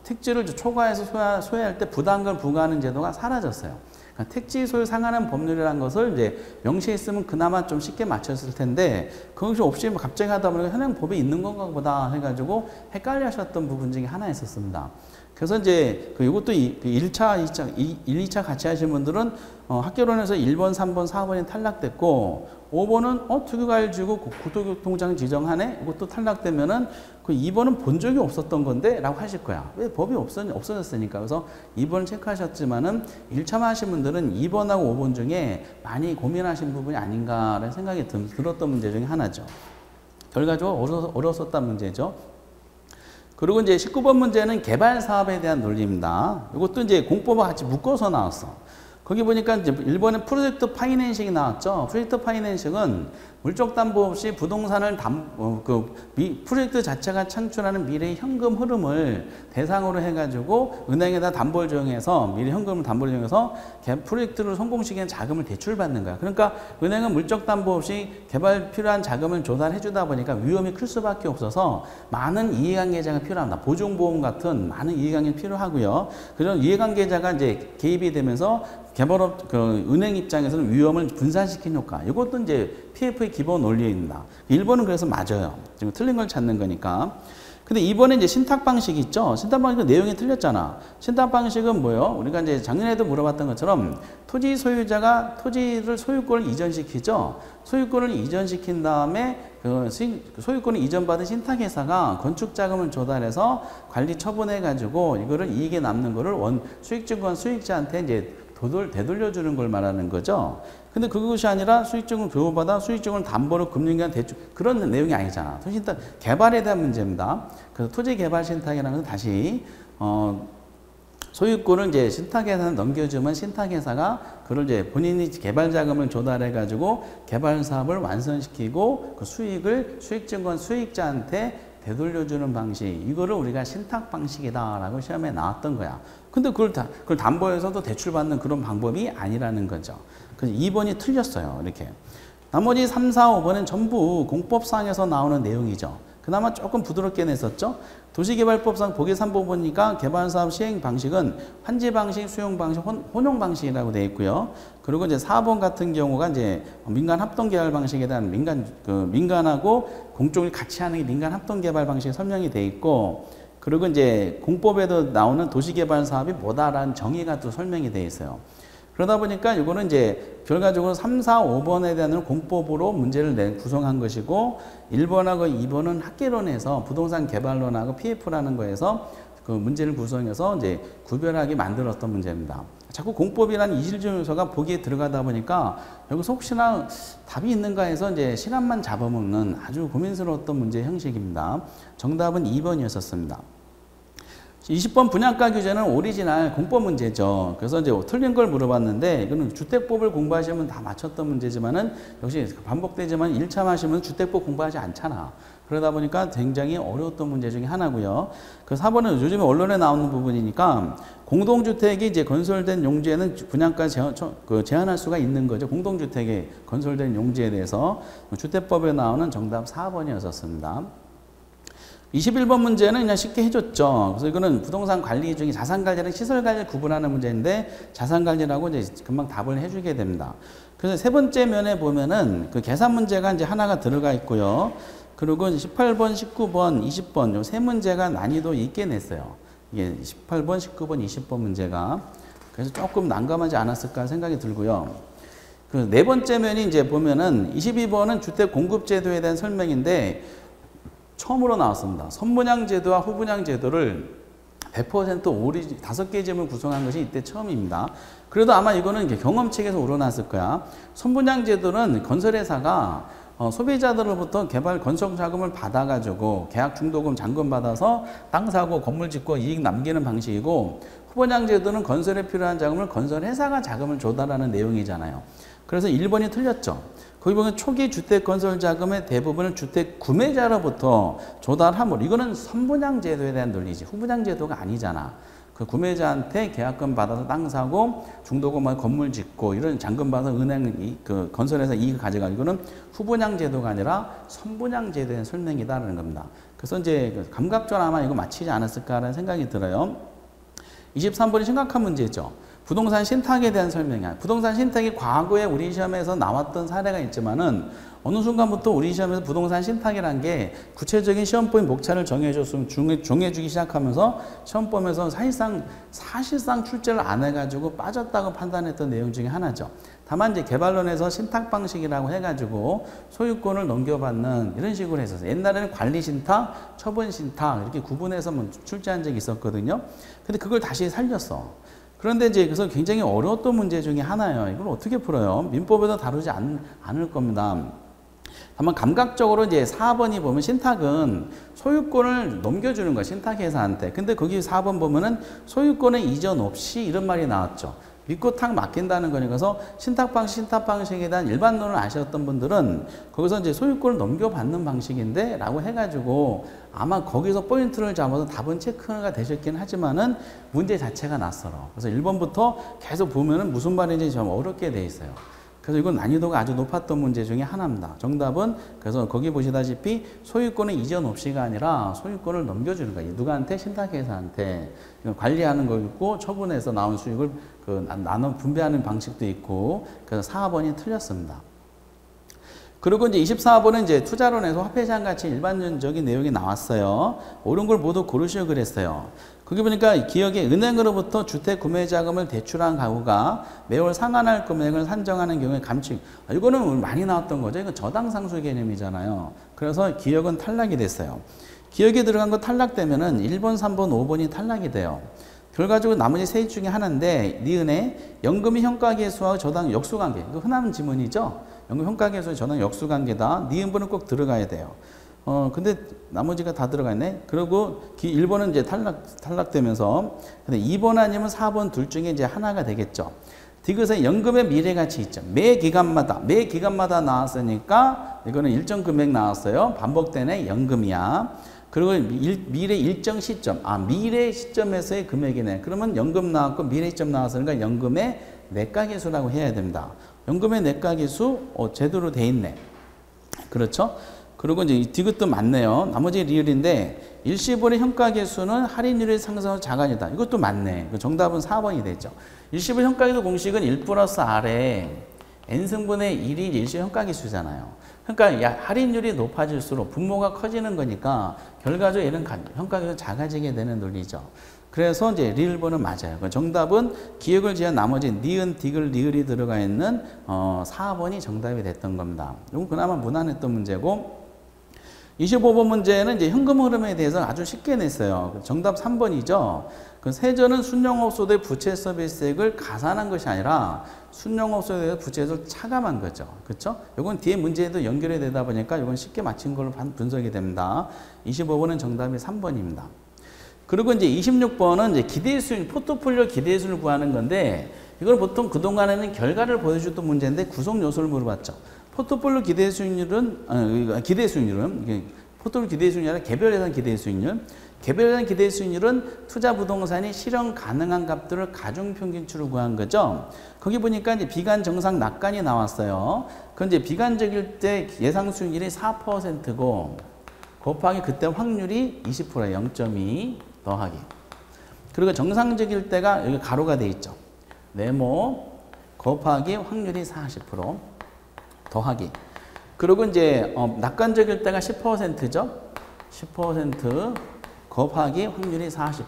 A: 택지를 초과해서 소유할 때 부담금을 부과하는 제도가 사라졌어요. 그러니까 택지 소유 상한한 법률이라는 것을 이제 명시했으면 그나마 좀 쉽게 맞췄을 텐데 그것이 없이 갑자기 하다 보니까 현행 법이 있는 건가 보다 해가지고 헷갈려 하셨던 부분 중에 하나 있었습니다. 그래서 이제 이것도 1차, 2차 같이 하신 분들은 학계론에서 1번, 3번, 4번이 탈락됐고 5번은 투기과열지구 국토교통장 지정하네? 이것도 탈락되면은 그 2번은 본 적이 없었던 건데? 라고 하실 거야. 왜 법이 없어졌으니까. 그래서 2번을 체크하셨지만은 1차만 하신 분들은 2번하고 5번 중에 많이 고민하신 부분이 아닌가라는 생각이 들었던 문제 중에 하나죠. 결과적으로 어려웠었던 문제죠. 그리고 이제 19번 문제는 개발 사업에 대한 논리입니다. 이것도 이제 공법과 같이 묶어서 나왔어. 거기 보니까 이제 1번에 프로젝트 파이낸싱이 나왔죠. 프로젝트 파이낸싱은 물적 담보 없이 부동산을 프로젝트 자체가 창출하는 미래의 현금 흐름을 대상으로 해가지고 은행에다 담보를 정해서 미래 현금을 담보를 정해서 프로젝트를 성공시키는 자금을 대출받는 거야. 그러니까 은행은 물적 담보 없이 개발 필요한 자금을 조달해 주다 보니까 위험이 클 수밖에 없어서 많은 이해관계자가 필요합니다. 보증보험 같은 많은 이해관계가 필요하고요. 그런 이해관계자가 이제 개입이 되면서 개발업, 은행 입장에서는 위험을 분산시킨 효과. 이것도 이제 PF의 기본 원리입니다. 1번은 그래서 맞아요. 지금 틀린 걸 찾는 거니까. 근데 2번에 이제 신탁 방식이 있죠. 신탁 방식은 내용이 틀렸잖아. 신탁 방식은 뭐예요? 우리가 이제 작년에도 물어봤던 것처럼 토지 소유자가 토지를 소유권을 이전시키죠. 소유권을 이전시킨 다음에 소유권을 이전받은 신탁회사가 건축자금을 조달해서 관리 처분해가지고 이거를 이익에 남는 거를 수익증권 수익자한테 이제 되돌려주는 걸 말하는 거죠. 근데 그것이 아니라 수익증을 교부받아 수익증을 담보로 금융기관 대출 그런 내용이 아니잖아. 토지신탁 개발에 대한 문제입니다. 그래서 토지개발신탁이라는 건 다시 소유권을 이제 신탁회사에 넘겨주면 신탁회사가 그걸 이제 본인이 개발자금을 조달해가지고 개발 사업을 완성시키고 그 수익을 수익증권 수익자한테 되돌려주는 방식, 이거를 우리가 신탁 방식이다라고 시험에 나왔던 거야. 근데 그걸 담보에서도 대출받는 그런 방법이 아니라는 거죠. 그래서 2번이 틀렸어요. 이렇게. 나머지 3, 4, 5번은 전부 공법상에서 나오는 내용이죠. 그나마 조금 부드럽게 냈었죠. 도시개발법상 보기 3부 보니까 개발사업 시행 방식은 환지 방식, 수용 방식, 혼용 방식이라고 되어 있고요. 그리고 이제 4번 같은 경우가 이제 민간 합동 개발 방식에 대한 민간하고 공적이 같이 하는 게 민간 합동 개발 방식이 설명이 되어 있고, 그리고 이제 공법에도 나오는 도시개발 사업이 뭐다라는 정의가 또 설명이 되어 있어요. 그러다 보니까 이거는 이제 결과적으로 3, 4, 5번에 대한 공법으로 문제를 구성한 것이고, 1번하고 2번은 학계론에서 부동산 개발론하고 PF라는 거에서 그 문제를 구성해서 이제 구별하게 만들었던 문제입니다. 자꾸 공법이라는 이질적 요소가 보기에 들어가다 보니까 여기서 혹시나 답이 있는가 해서 이제 시간만 잡아먹는 아주 고민스러웠던 문제 형식입니다. 정답은 2번이었습니다. 20번 분양가 규제는 오리지널 공법 문제죠. 그래서 이제 틀린 걸 물어봤는데, 이거는 주택법을 공부하시면 다 맞췄던 문제지만은, 역시 반복되지만 1차 하시면 주택법 공부하지 않잖아. 그러다 보니까 굉장히 어려웠던 문제 중에 하나고요. 그 4번은 요즘에 언론에 나오는 부분이니까, 공동주택이 이제 건설된 용지에는 분양가 제한할 수가 있는 거죠. 공동주택에 건설된 용지에 대해서 주택법에 나오는 정답 4번이었습니다. 21번 문제는 그냥 쉽게 해줬죠. 그래서 이거는 부동산 관리 중에 자산관리랑 시설관리를 구분하는 문제인데, 자산관리라고 이제 금방 답을 해주게 됩니다. 그래서 세 번째 면에 보면은 그 계산 문제가 이제 하나가 들어가 있고요. 그리고 18번, 19번, 20번 요 세 문제가 난이도 있게 냈어요. 이게 18번, 19번, 20번 문제가. 그래서 조금 난감하지 않았을까 생각이 들고요. 그 네 번째 면이 이제 보면은 22번은 주택 공급 제도에 대한 설명인데, 처음으로 나왔습니다. 선분양 제도와 후분양 제도를 100% 5개 점을 구성한 것이 이때 처음입니다. 그래도 아마 이거는 경험책에서 우러났을 거야. 선분양 제도는 건설회사가 소비자들로부터 개발 건설 자금을 받아가지고 계약 중도금 잔금 받아서 땅 사고 건물 짓고 이익 남기는 방식이고, 후분양 제도는 건설에 필요한 자금을 건설회사가 자금을 조달하는 내용이잖아요. 그래서 1번이 틀렸죠. 거기 보면 초기 주택 건설 자금의 대부분을 주택 구매자로부터 조달함으로, 이거는 선분양 제도에 대한 논리지 후분양 제도가 아니잖아. 그 구매자한테 계약금 받아서 땅 사고 중도금만 건물 짓고 이런 잔금 받아서 은행 그 건설에서 이익을 가져가고, 이거는 후분양 제도가 아니라 선분양 제도에 대한 설명이다라는 겁니다. 그래서 이제 감각적으로 아마 이거 맞히지 않았을까라는 생각이 들어요. 23번이 심각한 문제죠. 부동산 신탁에 대한 설명이야. 부동산 신탁이 과거에 우리 시험에서 나왔던 사례가 있지만은, 어느 순간부터 우리 시험에서 부동산 신탁이라는 게 구체적인 시험범위 목차를 정해줬으면 정해주기 시작하면서 시험범위에서 사실상 출제를 안 해가지고 빠졌다고 판단했던 내용 중에 하나죠. 다만 이제 개발론에서 신탁 방식이라고 해가지고 소유권을 넘겨받는 이런 식으로 했었어요. 옛날에는 관리 신탁, 처분 신탁 이렇게 구분해서 출제한 적이 있었거든요. 근데 그걸 다시 살렸어. 그런데 이제 그래서 굉장히 어려웠던 문제 중에 하나예요. 이걸 어떻게 풀어요? 민법에도 다루지 않을 겁니다. 다만 감각적으로 이제 4번이 보면 신탁은 소유권을 넘겨주는 거야, 신탁회사한테. 근데 거기 4번 보면은 소유권의 이전 없이 이런 말이 나왔죠. 믿고 탁 맡긴다는 거니까. 그래서 신탁 방식에 대한 일반론을 아셨던 분들은 거기서 이제 소유권을 넘겨받는 방식인데 라고 해가지고 아마 거기서 포인트를 잡아서 답은 체크가 되셨긴 하지만은 문제 자체가 낯설어. 그래서 1번부터 계속 보면은 무슨 말인지 좀 어렵게 돼 있어요. 그래서 이건 난이도가 아주 높았던 문제 중에 하나입니다. 정답은 그래서 거기 보시다시피 소유권의 이전 없이가 아니라 소유권을 넘겨주는 거예요. 누구한테? 신탁회사한테. 관리하는 거 있고 처분해서 나온 수익을 나눠 분배하는 방식도 있고, 그래서 4번이 틀렸습니다. 그리고 이제 24번은 이제 투자론에서 화폐제한 가치 일반적인 내용이 나왔어요. 옳은 걸 모두 고르시오 그랬어요. 거기 보니까 기억에 은행으로부터 주택 구매 자금을 대출한 가구가 매월 상환할 금액을 산정하는 경우에 감축. 이거는 많이 나왔던 거죠. 이건 저당상수 개념이잖아요. 그래서 기억은 탈락이 됐어요. 기억에 들어간 거 탈락되면은 1번, 3번, 5번이 탈락이 돼요. 결과적으로 나머지 세 중에 하나인데, 니은의 연금이 현가계수와 저당 역수관계. 이거 흔한 지문이죠. 연금 현가계수와 저당 역수관계다. 니은번은 꼭 들어가야 돼요. 근데 나머지가 다 들어가 있네. 그리고 1번은 이제 탈락되면서, 근데 2번 아니면 4번 둘 중에 이제 하나가 되겠죠. 디귿에 연금의 미래가치 있죠. 매 기간마다 나왔으니까 이거는 일정 금액 나왔어요. 반복되네 연금이야. 그리고 미래 일정 시점, 미래 시점에서의 금액이네. 그러면 연금 나왔고 미래 시점 나왔으니까 연금의 내가계수라고 해야 됩니다. 연금의 내가계수 제대로 돼 있네. 그렇죠? 그리고 이제 디귿도 맞네요. 나머지 리을인데 일시불의 현가계수는 할인율이 상승하면 작아진다. 이것도 맞네. 정답은 4번이 되죠. 일시불 현가계수 공식은 1 플러스 R에 n승분의 1이 일시 현가계수잖아요. 그러니까 할인율이 높아질수록 분모가 커지는 거니까 결과적으로 얘는 현가계수가 작아지게 되는 논리죠. 그래서 이제 리을번은 맞아요. 정답은 기역을 지은 나머지 니은, 디귿, 리을이 들어가 있는 4번이 정답이 됐던 겁니다. 이건 그나마 무난했던 문제고 25번 문제는 이제 현금 흐름에 대해서 아주 쉽게 냈어요. 정답 3번이죠. 그 세전은 순영업소득 부채 서비스액을 가산한 것이 아니라 순영업소득 부채액을 차감한 거죠. 그렇죠? 이건 뒤에 문제에도 연결이 되다 보니까 이건 쉽게 맞힌 걸로 분석이 됩니다. 25번은 정답이 3번입니다. 그리고 이제 26번은 이제 기대수익, 포트폴리오 기대수익을 구하는 건데 이걸 보통 그동안에는 결과를 보여주던 문제인데 구성 요소를 물어봤죠. 포트폴리오 기대 수익률은 포트폴리오 기대 수익률이 아니라 개별 예산 기대 수익률. 개별 예산 기대 수익률은 투자 부동산이 실현 가능한 값들을 가중 평균치로 구한 거죠. 거기 보니까 이제 비관 정상 낙관이 나왔어요. 그건 이제 비관적일 때 예상 수익률이 4%고 곱하기 그때 확률이 20%예요. 0.2 더하기. 그리고 정상적일 때가 여기 가로가 돼 있죠. 네모 곱하기 확률이 40%. 더하기. 그리고 이제 낙관적일 때가 10%죠. 10% 곱하기 확률이 40%.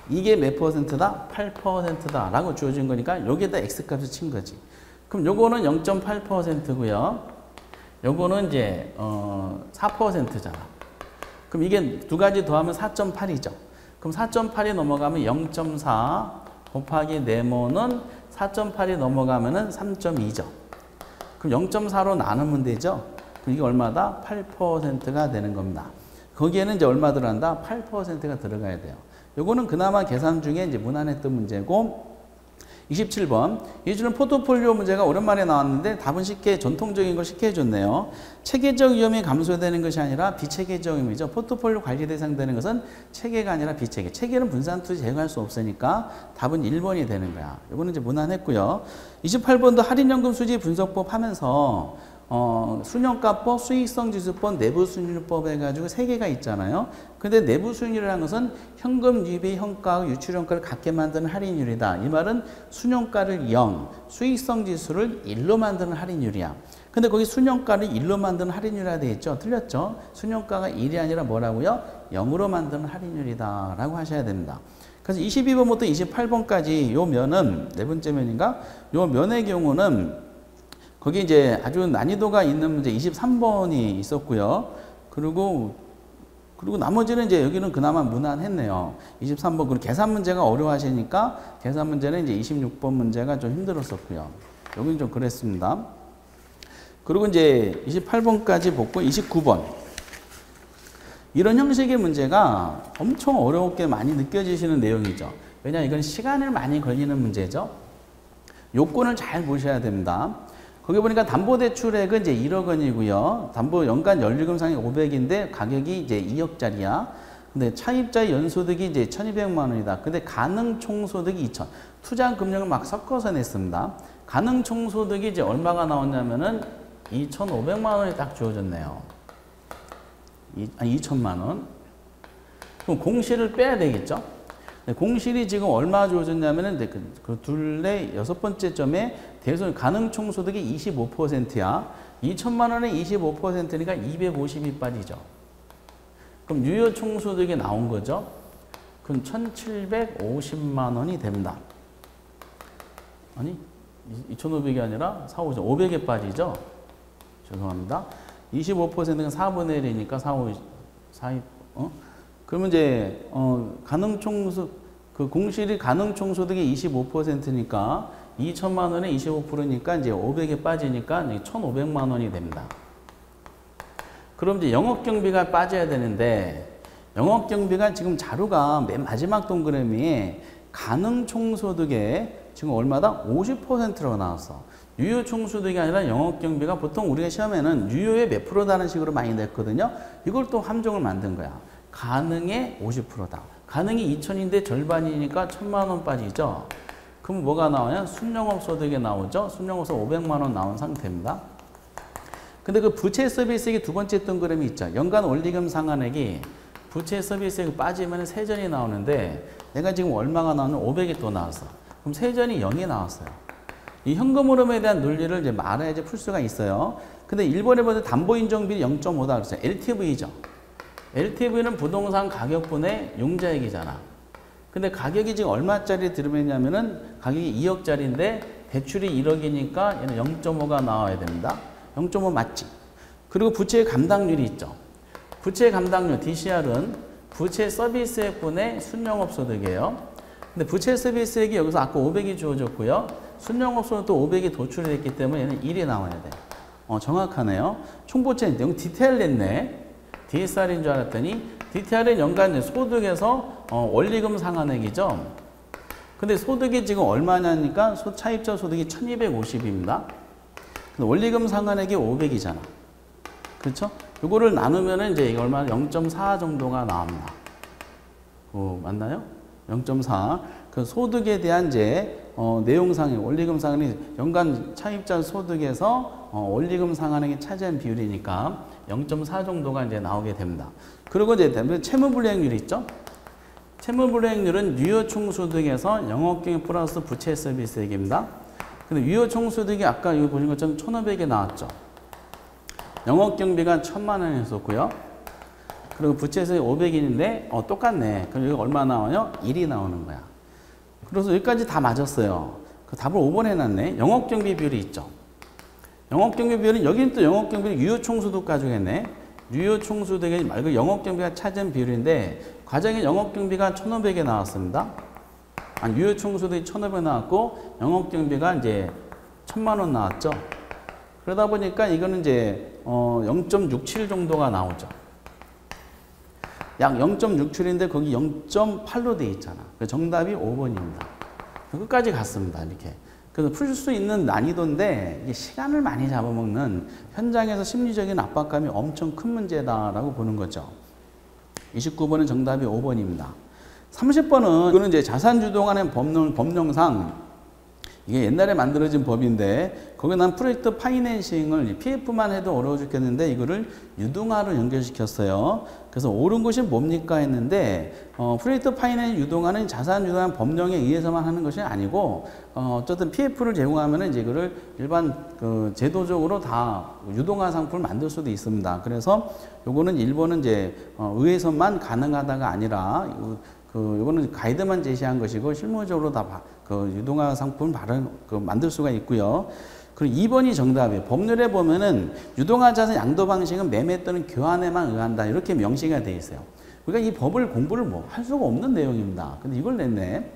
A: 이게 몇 %다? 8%다 라고 주어진 거니까 여기에다 X값을 친 거지. 그럼 요거는 0.8%고요. 요거는 이제 4%잖아. 그럼 이게 두 가지 더하면 4.8이죠. 그럼 4.8이 넘어가면 0.4 곱하기 네모는 4.8이 넘어가면은 3.2죠. 그럼 0.4로 나누면 되죠. 그럼 이게 얼마다? 8%가 되는 겁니다. 거기에는 이제 얼마 들어간다? 8%가 들어가야 돼요. 요거는 그나마 계산 중에 이제 무난했던 문제고 27번. 이 주는 포트폴리오 문제가 오랜만에 나왔는데 답은 쉽게 전통적인 걸 쉽게 해줬네요. 체계적 위험이 감소되는 것이 아니라 비체계적 위험이죠. 포트폴리오 관리 대상되는 것은 체계가 아니라 비체계. 체계는 분산 투자 제거할 수 없으니까 답은 1번이 되는 거야. 이거는 이제 무난했고요. 28번도 할인연금 수지 분석법 하면서 순영가법, 수익성지수법, 내부수익률법 해가지고 3개가 있잖아요. 근데 내부수익률이라는 것은 현금 유입의 현가와 유출현가를 같게 만드는 할인율이다. 이 말은 순영가를 0, 수익성지수를 1로 만드는 할인율이야. 근데 거기 순영가를 1로 만드는 할인율이라 되어 있죠. 틀렸죠? 순영가가 1이 아니라 뭐라고요? 0으로 만드는 할인율이다 라고 하셔야 됩니다. 그래서 22번부터 28번까지 요 면은 네 번째 면인가? 요 면의 경우는 거기 이제 아주 난이도가 있는 문제 23번이 있었고요. 그리고 나머지는 이제 여기는 그나마 무난했네요. 23번, 그리고 계산 문제가 어려워하시니까 계산 문제는 이제 26번 문제가 좀 힘들었었고요. 여기는 좀 그랬습니다. 그리고 이제 28번까지 보고 29번. 이런 형식의 문제가 엄청 어렵게 많이 느껴지시는 내용이죠. 왜냐하면 이건 시간을 많이 걸리는 문제죠. 요건을 잘 보셔야 됩니다. 거기 보니까 담보대출액은 이제 1억 원이고요. 담보 연간 연료금상이 500인데 가격이 이제 2억짜리야. 근데 차입자의 연소득이 이제 1,200만 원이다. 근데 가능 총소득이 2천. 투자 금융을 막 섞어서 냈습니다. 가능 총소득이 이제 얼마가 나왔냐면은 2,500만 원이 딱 주어졌네요. 2천만 원. 그럼 공실을 빼야 되겠죠? 공실이 지금 얼마 주어졌냐면은 그 둘레 6번째 점에 대손 가능 총소득이 25%야. 2천만 원에 25%니까 250이 빠지죠. 그럼 유효 총소득이 나온 거죠. 그럼 1,750만 원이 됩니다. 아니 2,500이 아니라 500에 빠지죠. 죄송합니다. 25%는 4분의 1이니까 4, 그러면 이제 가능 총소득 그 공실이 가능 총소득이 25%니까 2천만 원에 25%니까 이제 500에 빠지니까 1,500만 원이 됩니다. 그럼 이제 영업경비가 빠져야 되는데 영업경비가 지금 자료가 맨 마지막 동그라미에 가능 총소득에 지금 얼마다? 50%라고 나왔어. 유효 총소득이 아니라 영업경비가 보통 우리가 시험에는 유효의 몇 프로다는 식으로 많이 냈거든요. 이걸 또 함정을 만든 거야. 가능의 50%다. 가능이 2천인데 절반이니까 1,000만 원 빠지죠. 그럼 뭐가 나와요? 순영업소득이 나오죠. 순영업소득 500만 원 나온 상태입니다. 근데 그 부채 서비스액이 두 번째 동그라미 있죠. 연간 원리금 상환액이 부채 서비스액이 빠지면 세전이 나오는데 내가 지금 얼마가 나오는 500이 또 나왔어. 그럼 세전이 0이 나왔어요. 이 현금 흐름에 대한 논리를 이제 말해야지 풀 수가 있어요. 근데 일본에 보면 담보인정비율이 0.5다 그랬어요. LTV죠. LTV는 부동산 가격분의 융자액이잖아. 근데 가격이 지금 얼마짜리 들어있냐면은 가격이 2억짜리인데 대출이 1억이니까 얘는 0.5가 나와야 됩니다. 0.5 맞지? 그리고 부채 감당률이 있죠. 부채 감당률 DCR은 부채 서비스액분의 순영업소득이에요. 근데 부채 서비스액이 여기서 아까 500이 주어졌고요. 순영업소는 또 500이 도출이 됐기 때문에 얘는 1이 나와야 돼. 정확하네요. 총부채인데 여기 디테일 냈네. DSR인 줄 알았더니 DTR은 연간 소득에서 원리금 상환액이죠. 근데 소득이 지금 얼마냐니까 차입자 소득이 1250입니다. 근데 원리금 상환액이 500이잖아. 그렇죠? 이거를 나누면은 이제 이거 얼마 0.4 정도가 나옵니다. 맞나요? 0.4. 그 소득에 대한 이제 내용상의 원리금 상환이 연간 차입자 소득에서 원리금 상환액이 차지한 비율이니까 0.4 정도가 이제 나오게 됩니다. 그리고 이제 채무불이행률이 있죠. 채무불이행률은 유효총소득에서 영업경비 플러스 부채 서비스액입니다. 근데 유효총소득이 아까 이거 보신 것처럼 1,500에 나왔죠. 영업경비가 1,000만 원이었었고요. 그리고 부채에서 500인데 똑같네. 그럼 여기 얼마 나와요? 1이 나오는 거야. 그래서 여기까지 다 맞았어요. 그 답을 5번 해놨네. 영업경비 비율이 있죠. 영업경비 비율은 여기는 또 영업경비 유효총소득 가지고했네. 유효총소득이 말고 영업경비가 차지한 비율인데 과정에 영업경비가 1,500에 나왔습니다. 유효총소득이 1,500 나왔고 영업경비가 이제 1,000만 원 나왔죠. 그러다 보니까 이거는 이제 0.67 정도가 나오죠. 약 0.67인데 거기 0.8로 돼 있잖아. 정답이 5번입니다. 끝까지 갔습니다. 이렇게. 그래서 풀 수 있는 난이도인데 이게 시간을 많이 잡아먹는 현장에서 심리적인 압박감이 엄청 큰 문제다라고 보는 거죠. 29번은 정답이 5번입니다. 30번은 이거는 이제 자산주동안의 법령상 이게 옛날에 만들어진 법인데 거기에 난 프로젝트 파이낸싱을 PF만 해도 어려워 죽겠는데 이거를 유동화로 연결시켰어요. 그래서 옳은 것이 뭡니까 했는데 프로젝트 파이낸싱 유동화는 자산주동안 법령에 의해서만 하는 것이 아니고 어쨌든 PF를 제공하면은 이제 이거를 일반 제도적으로 다 유동화 상품을 만들 수도 있습니다. 그래서 요거는 일본은 이제 의해서만 가능하다가 아니라 요거는 가이드만 제시한 것이고 실무적으로 다 유동화 상품을 만들 수가 있고요. 그리고 2번이 정답이에요. 법률에 보면은 유동화 자산 양도 방식은 매매 또는 교환에만 의한다. 이렇게 명시가 되어 있어요. 그러니까 이 법을 공부를 할 수가 없는 내용입니다. 근데 이걸 냈네.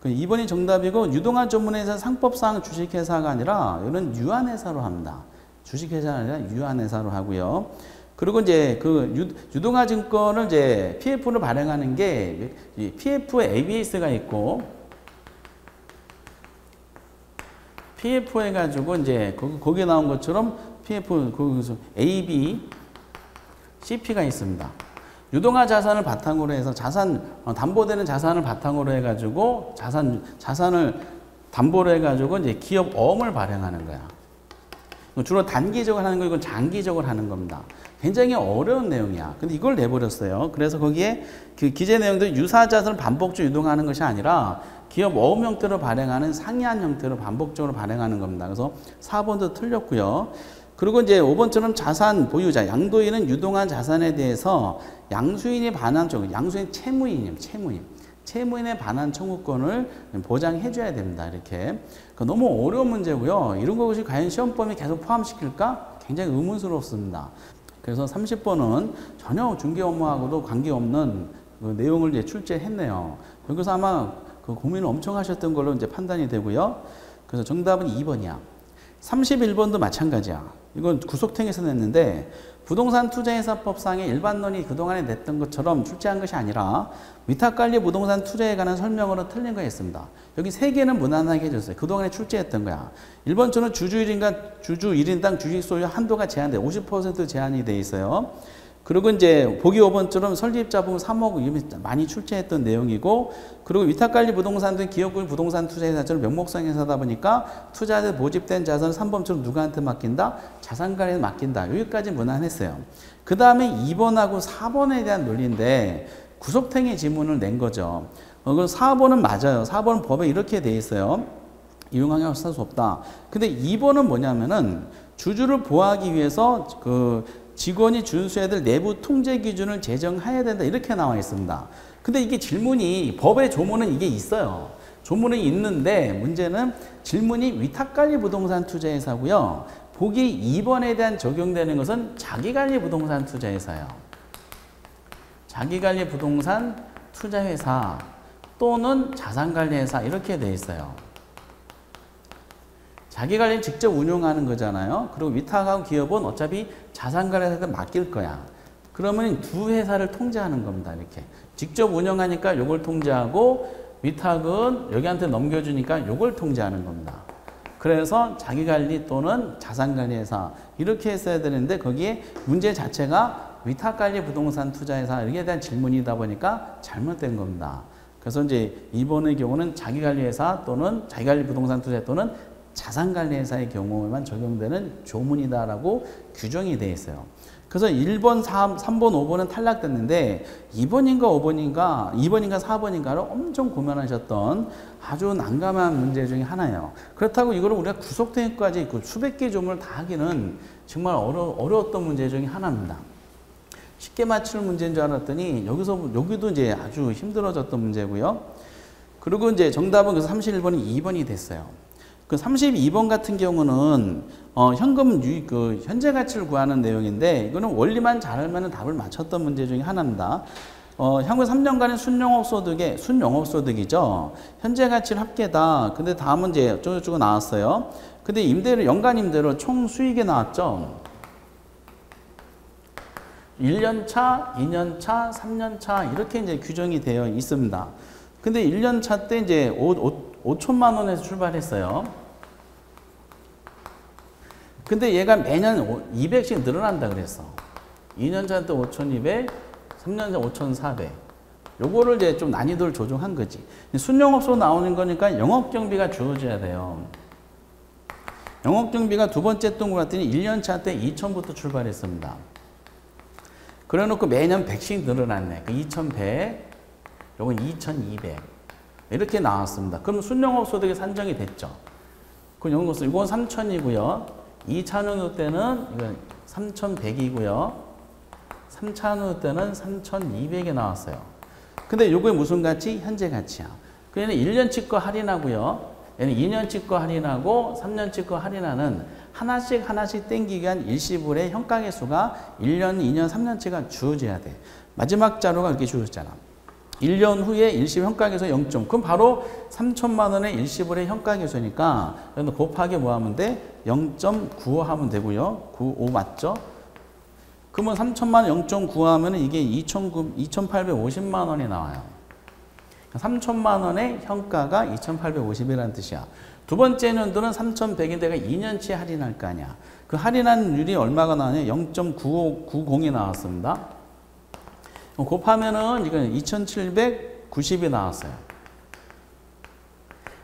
A: 2번이 정답이고 유동화 전문회사 상법상 주식회사가 아니라 이런 유한회사로 합니다. 주식회사가 아니라 유한회사로 하고요. 그리고 이제 유동화 증권을 이제 PF를 발행하는 게 PF에 ABS가 있고 PF 해가지고 이제 거기에 나온 것처럼 PF 거기서 AB, CP가 있습니다. 유동화 자산을 바탕으로 해서 담보되는 자산을 바탕으로 해가지고 자산을 담보로 해가지고 이제 기업 어음을 발행하는 거야. 주로 단기적으로 하는 거 이건 장기적으로 하는 겁니다. 굉장히 어려운 내용이야. 근데 이걸 내버렸어요. 그래서 거기에 그 기재 내용들 유사 자산을 반복적으로 유동하는 것이 아니라 기업 어음 형태로 발행하는 상이한 형태로 반복적으로 발행하는 겁니다. 그래서 4번도 틀렸고요. 그리고 이제 5번처럼 자산 보유자, 양도인은 유동한 자산에 대해서 양수인이 반환 청구, 양수인 채무인에 반환 청구권을 보장해 줘야 됩니다. 이렇게. 너무 어려운 문제고요. 이런 것이 과연 시험범위 계속 포함시킬까? 굉장히 의문스럽습니다. 그래서 30번은 전혀 중개 업무하고도 관계없는 내용을 이제 출제했네요. 여기서 아마 고민을 엄청 하셨던 걸로 이제 판단이 되고요. 그래서 정답은 2번이야. 31번도 마찬가지야. 이건 구속탱에서 냈는데 부동산 투자회사법상의 일반론이 그동안에 냈던 것처럼 출제한 것이 아니라 위탁관리 부동산 투자에 관한 설명으로 틀린 거 있습니다. 여기 3개는 무난하게 해줬어요. 그동안에 출제했던 거야. 1번처럼 주주 1인당 주식 소유 한도가 제한돼 50% 제한이 돼 있어요. 그리고 이제 보기 5번처럼 설립자본 3억 이미 많이 출제했던 내용이고, 그리고 위탁관리 부동산 등 기업군 부동산 투자회사처럼 명목상 회사다 보니까 투자돼 모집된 자산을 3번처럼 누구한테 맡긴다? 자산관리에 맡긴다. 여기까지 무난했어요. 그 다음에 2번하고 4번에 대한 논리인데 구속행위 지문을 낸 거죠. 그럼 4번은 맞아요. 4번은 법에 이렇게 돼 있어요. 이용항에 수 없다. 근데 2번은 뭐냐면은 주주를 보호하기 위해서 그 직원이 준수해야 될 내부 통제 기준을 제정해야 된다. 이렇게 나와 있습니다. 근데 이게 질문이, 법의 조문은 이게 있어요. 조문은 있는데 문제는 질문이 위탁관리 부동산 투자회사고요. 보기 2번에 대한 적용되는 것은 자기관리 부동산 투자회사예요. 자기관리 부동산 투자회사 또는 자산관리회사 이렇게 돼 있어요. 자기관리는 직접 운용하는 거잖아요. 그리고 위탁하고 기업은 어차피 자산관리회사한테 맡길 거야. 그러면 두 회사를 통제하는 겁니다. 이렇게 직접 운영하니까 요걸 통제하고, 위탁은 여기한테 넘겨주니까 요걸 통제하는 겁니다. 그래서 자기관리 또는 자산관리회사 이렇게 했어야 되는데 거기에 문제 자체가 위탁관리 부동산 투자회사 여기에 대한 질문이다 보니까 잘못된 겁니다. 그래서 이제 이번의 경우는 자기관리회사 또는 자기관리 부동산 투자 또는 자산관리회사의 경우에만 적용되는 조문이다라고 규정이 되어 있어요. 그래서 1번, 3번, 5번은 탈락됐는데 2번인가 4번인가를 엄청 고민하셨던 아주 난감한 문제 중에 하나예요. 그렇다고 이거를 우리가 구속행위까지 수백 개 조문을 다 하기는 정말 어려웠던 문제 중에 하나입니다. 쉽게 맞출 문제인 줄 알았더니 여기도 이제 아주 힘들어졌던 문제고요. 그리고 이제 정답은 그래서 31번이 2번이 됐어요. 그 32번 같은 경우는 현금 유익, 현재 가치를 구하는 내용인데 이거는 원리만 잘 알면 답을 맞췄던 문제 중에 하나입니다. 향후 3년간의 순영업소득이죠. 현재 가치를 합계다. 근데 다음은 이제 어쩌고저쩌고 나왔어요. 근데 임대료, 연간 임대료 총 수익이 나왔죠. 1년차, 2년차, 3년차 이렇게 이제 규정이 되어 있습니다. 근데 1년차 때 이제 5천만 원에서 출발했어요. 근데 얘가 매년 200씩 늘어난다 그랬어. 2년차 때 5,200, 3년차 5,400. 요거를 이제 좀 난이도를 조정한 거지. 순영업소 나오는 거니까 영업경비가 주어져야 돼요. 영업경비가 두 번째 동그랗 봤더니 1년차 때 2,000부터 출발했습니다. 그래 놓고 매년 100씩 늘어났네. 그 2,100, 요건 2,200. 이렇게 나왔습니다. 그럼 순영업소득이 산정이 됐죠. 그럼 이건 3,000이고요. 2차원호 때는 이건 3,100이고요. 3차원호 때는 3,200이 나왔어요. 근데 요게 무슨 가치? 현재 가치야. 그러니까 1년치 거 할인하고요. 얘는 2년치 거 할인하고 3년치 거 할인하는 하나씩 땡기기 위한 일시불의 현가계수가 1년, 2년, 3년치가 주어져야 돼. 마지막 자료가 이렇게 주어졌잖아. 1년 후에 일시 현가계수 0점. 그럼 바로 3천만 원의 일시불의 현가계수니까 곱하기 뭐 하면 돼? 0.95 하면 되고요. 95 맞죠? 그러면 3천만 원 0.9 하면 이게 2,850만 원이 나와요. 3천만 원의 현가가 2,850이라는 뜻이야. 두 번째 년도는 3,100인데가 2년치 할인할 거 아니야. 그 할인한 율이 얼마가 나오냐? 0.9590이 나왔습니다. 곱하면은 이건 2,790이 나왔어요.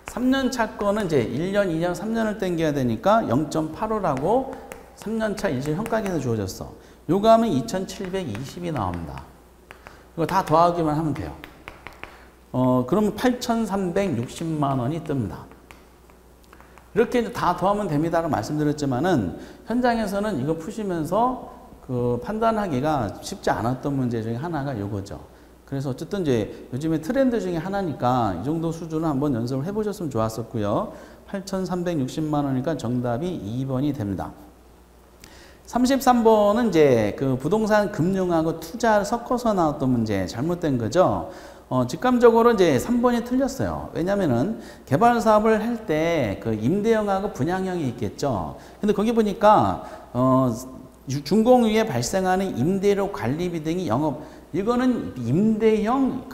A: 3년차 거는 이제 1년, 2년, 3년을 땡겨야 되니까 0.85라고 3년차 일시 현가계에서 주어졌어. 요거 하면 2,720이 나옵니다. 이거 다 더하기만 하면 돼요. 그러면 8,360만 원이 뜹니다. 이렇게 이제 다 더하면 됩니다라고 말씀드렸지만은 현장에서는 이거 푸시면서 그 판단하기가 쉽지 않았던 문제 중에 하나가 요거죠. 그래서 어쨌든 이제 요즘에 트렌드 중에 하나니까 이 정도 수준을 한번 연습을 해보셨으면 좋았었고요. 8,360만 원이니까 정답이 2번이 됩니다. 33번은 이제 그 부동산 금융하고 투자를 섞어서 나왔던 문제 잘못된 거죠. 직감적으로 이제 3번이 틀렸어요. 왜냐면은 개발 사업을 할 때 그 임대형하고 분양형이 있겠죠. 근데 거기 보니까 준공후에 발생하는 임대료 관리비 등이 이거는 임대형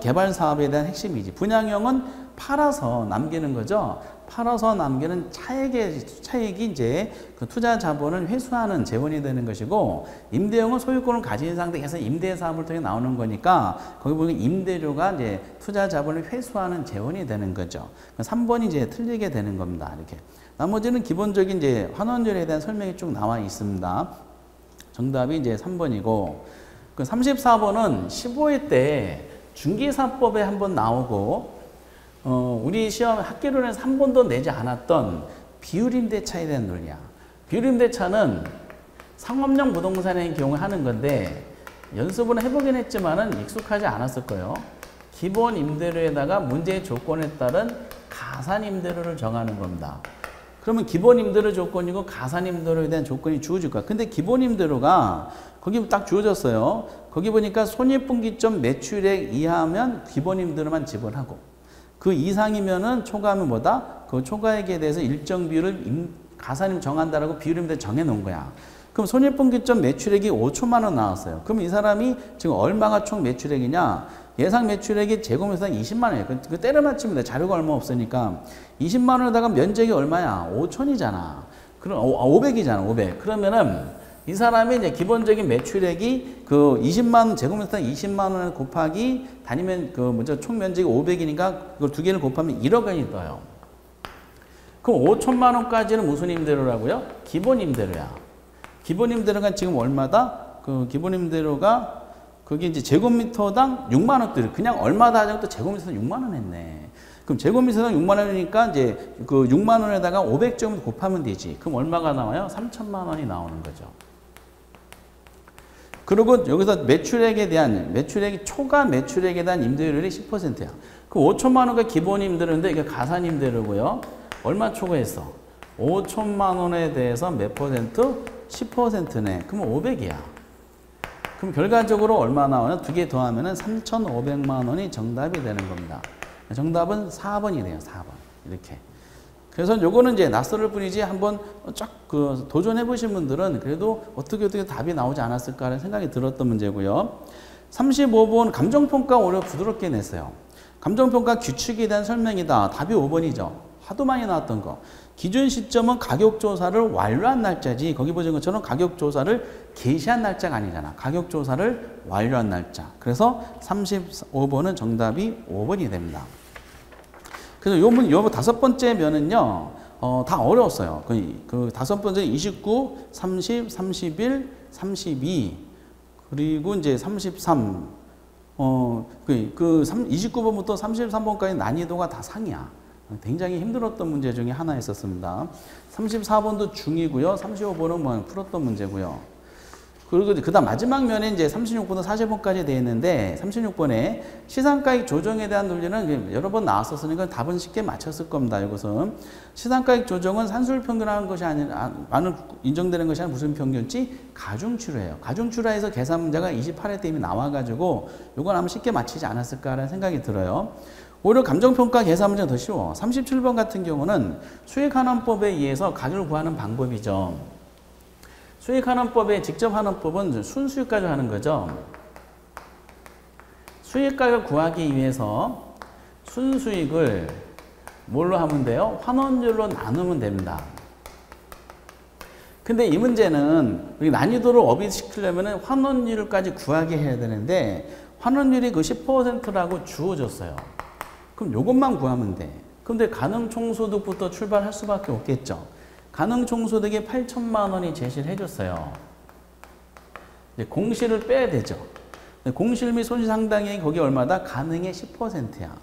A: 개발 사업에 대한 핵심이지. 분양형은 팔아서 남기는 거죠. 팔아서 남기는 차액이 이제 그 투자 자본을 회수하는 재원이 되는 것이고, 임대형은 소유권을 가진 상태에서 임대 사업을 통해 나오는 거니까 거기 보면 임대료가 이제 투자 자본을 회수하는 재원이 되는 거죠. 3번이 이제 틀리게 되는 겁니다. 이렇게. 나머지는 기본적인 이제 환원율에 대한 설명이 쭉 나와 있습니다. 정답이 이제 3번이고, 그 34번은 15회 때 중개사법에 한번 나오고, 우리 시험 학계론에서 한 번도 내지 않았던 비율임대차에 대한 논리야. 비율임대차는 상업용 부동산의 경우에 하는 건데, 연습은 해보긴 했지만은 익숙하지 않았을 거예요. 기본 임대료에다가 문제의 조건에 따른 가산 임대료를 정하는 겁니다. 그러면 기본 임대료 조건이고 가산 임대료에 대한 조건이 주어질 거야. 근데 기본 임대료가 거기 딱 주어졌어요. 거기 보니까 손익분기점 매출액 이하면 기본 임대료만 지불하고, 그 이상이면은 초과하면 뭐다? 그 초과액에 대해서 일정 비율을 가산임 정한다라고 비율임대로 정해놓은 거야. 그럼 손익분기점 매출액이 5천만 원 나왔어요. 그럼 이 사람이 지금 얼마가 총 매출액이냐? 예상 매출액이 제곱미터당 20만 원이에요. 그 때려 맞추면 돼. 자료가 얼마 없으니까. 20만 원에다가 면적이 얼마야? 5천이잖아. 그럼 500이잖아. 500. 그러면은 이 사람이 이제 기본적인 매출액이 그 20만 원, 제곱미터당 20만 원 곱하기 다니면 그 먼저 총 면적이 500이니까 그걸 두 개를 곱하면 1억 원이 떠요. 그럼 5천만 원까지는 무슨 임대료라고요? 기본 임대료야. 기본 임대료가 지금 얼마다? 그 기본 임대료가 그게 이제 제곱미터당 6만 원대로 그냥 얼마다 하자고 또 제곱미터당 6만 원 했네. 그럼 제곱미터당 6만 원이니까 이제 그 6만 원에다가 500점 곱하면 되지. 그럼 얼마가 나와요? 3천만 원이 나오는 거죠. 그리고 여기서 매출액에 대한, 초과 매출액에 대한 임대료율이 10%야. 그 5천만 원가 기본 임대료인데 이게 가산 임대료고요. 얼마 초과했어? 5천만 원에 대해서 몇 퍼센트? 10%네. 그러면 500이야. 그럼 결과적으로 얼마 나오냐? 두 개 더하면은 3,500만 원이 정답이 되는 겁니다. 정답은 4번이네요. 4번. 이렇게. 그래서 요거는 이제 낯설을 뿐이지 한번 쫙 그 도전해 보신 분들은 그래도 어떻게 답이 나오지 않았을까라는 생각이 들었던 문제고요. 35번 감정평가 오히려 부드럽게 냈어요. 감정평가 규칙에 대한 설명이다. 답이 5번이죠. 하도 많이 나왔던 거. 기준 시점은 가격조사를 완료한 날짜지. 거기 보신 것처럼 가격조사를 개시한 날짜가 아니잖아. 가격조사를 완료한 날짜. 그래서 35번은 정답이 5번이 됩니다. 그래서 요 다섯 번째 면은요, 다 어려웠어요. 그 다섯 번째 29, 30, 31, 32, 그리고 이제 33, 29번부터 33번까지 난이도가 다 상이야. 굉장히 힘들었던 문제 중에 하나였었습니다. 34번도 중이고요. 35번은 뭐 풀었던 문제고요. 그리고 그 다음 마지막 면에 이제 36번부터 40번까지 되어 있는데 36번에 시상가액 조정에 대한 논리는 여러 번 나왔었으니까 답은 쉽게 맞췄을 겁니다. 이것은 시상가액 조정은 산술 평균하는 것이 아니라 인정되는 것이 아니라 무슨 평균치? 가중치료예요. 가중치료에서 계산 문제가 28회 때 이미 나와가지고 이건 아마 쉽게 맞히지 않았을까라는 생각이 들어요. 오히려 감정평가 계산 문제가 더 쉬워. 37번 같은 경우는 수익환원법에 의해서 가격을 구하는 방법이죠. 수익환원법에 직접환원법은 순수익 가지고 하는 거죠. 수익가격을 구하기 위해서 순수익을 뭘로 하면 돼요? 환원율로 나누면 됩니다. 근데 이 문제는 우리 난이도를 업시키려면 환원율까지 구하게 해야 되는데 환원율이 그 10%라고 주어졌어요. 그럼 요것만 구하면 돼. 근데 가능총소득부터 출발할 수밖에 없겠죠. 가능총소득이 8천만 원이 제시를 해줬어요. 이제 공실을 빼야 되죠. 공실 및 손실상당액이 거기 얼마다? 가능의 10%야.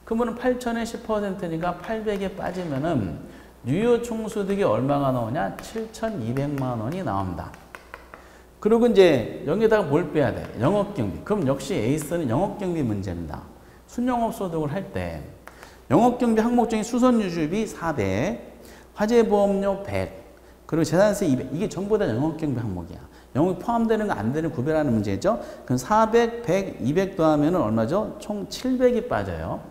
A: 그러면 8천의 10%니까 800에 빠지면은 유효총소득이 얼마가 나오냐? 7,200만 원이 나옵니다. 그리고 이제 여기다가 뭘 빼야 돼? 영업경비. 그럼 역시 에이스는 영업경비 문제입니다. 순영업소득을 할 때 영업경비 항목 중에 수선유지비 400, 화재보험료 100, 그리고 재산세 200. 이게 전부 다 영업경비 항목이야. 영업이 포함되는 거 안 되는 구별하는 문제죠. 그럼 400, 100, 200 더하면 얼마죠? 총 700이 빠져요.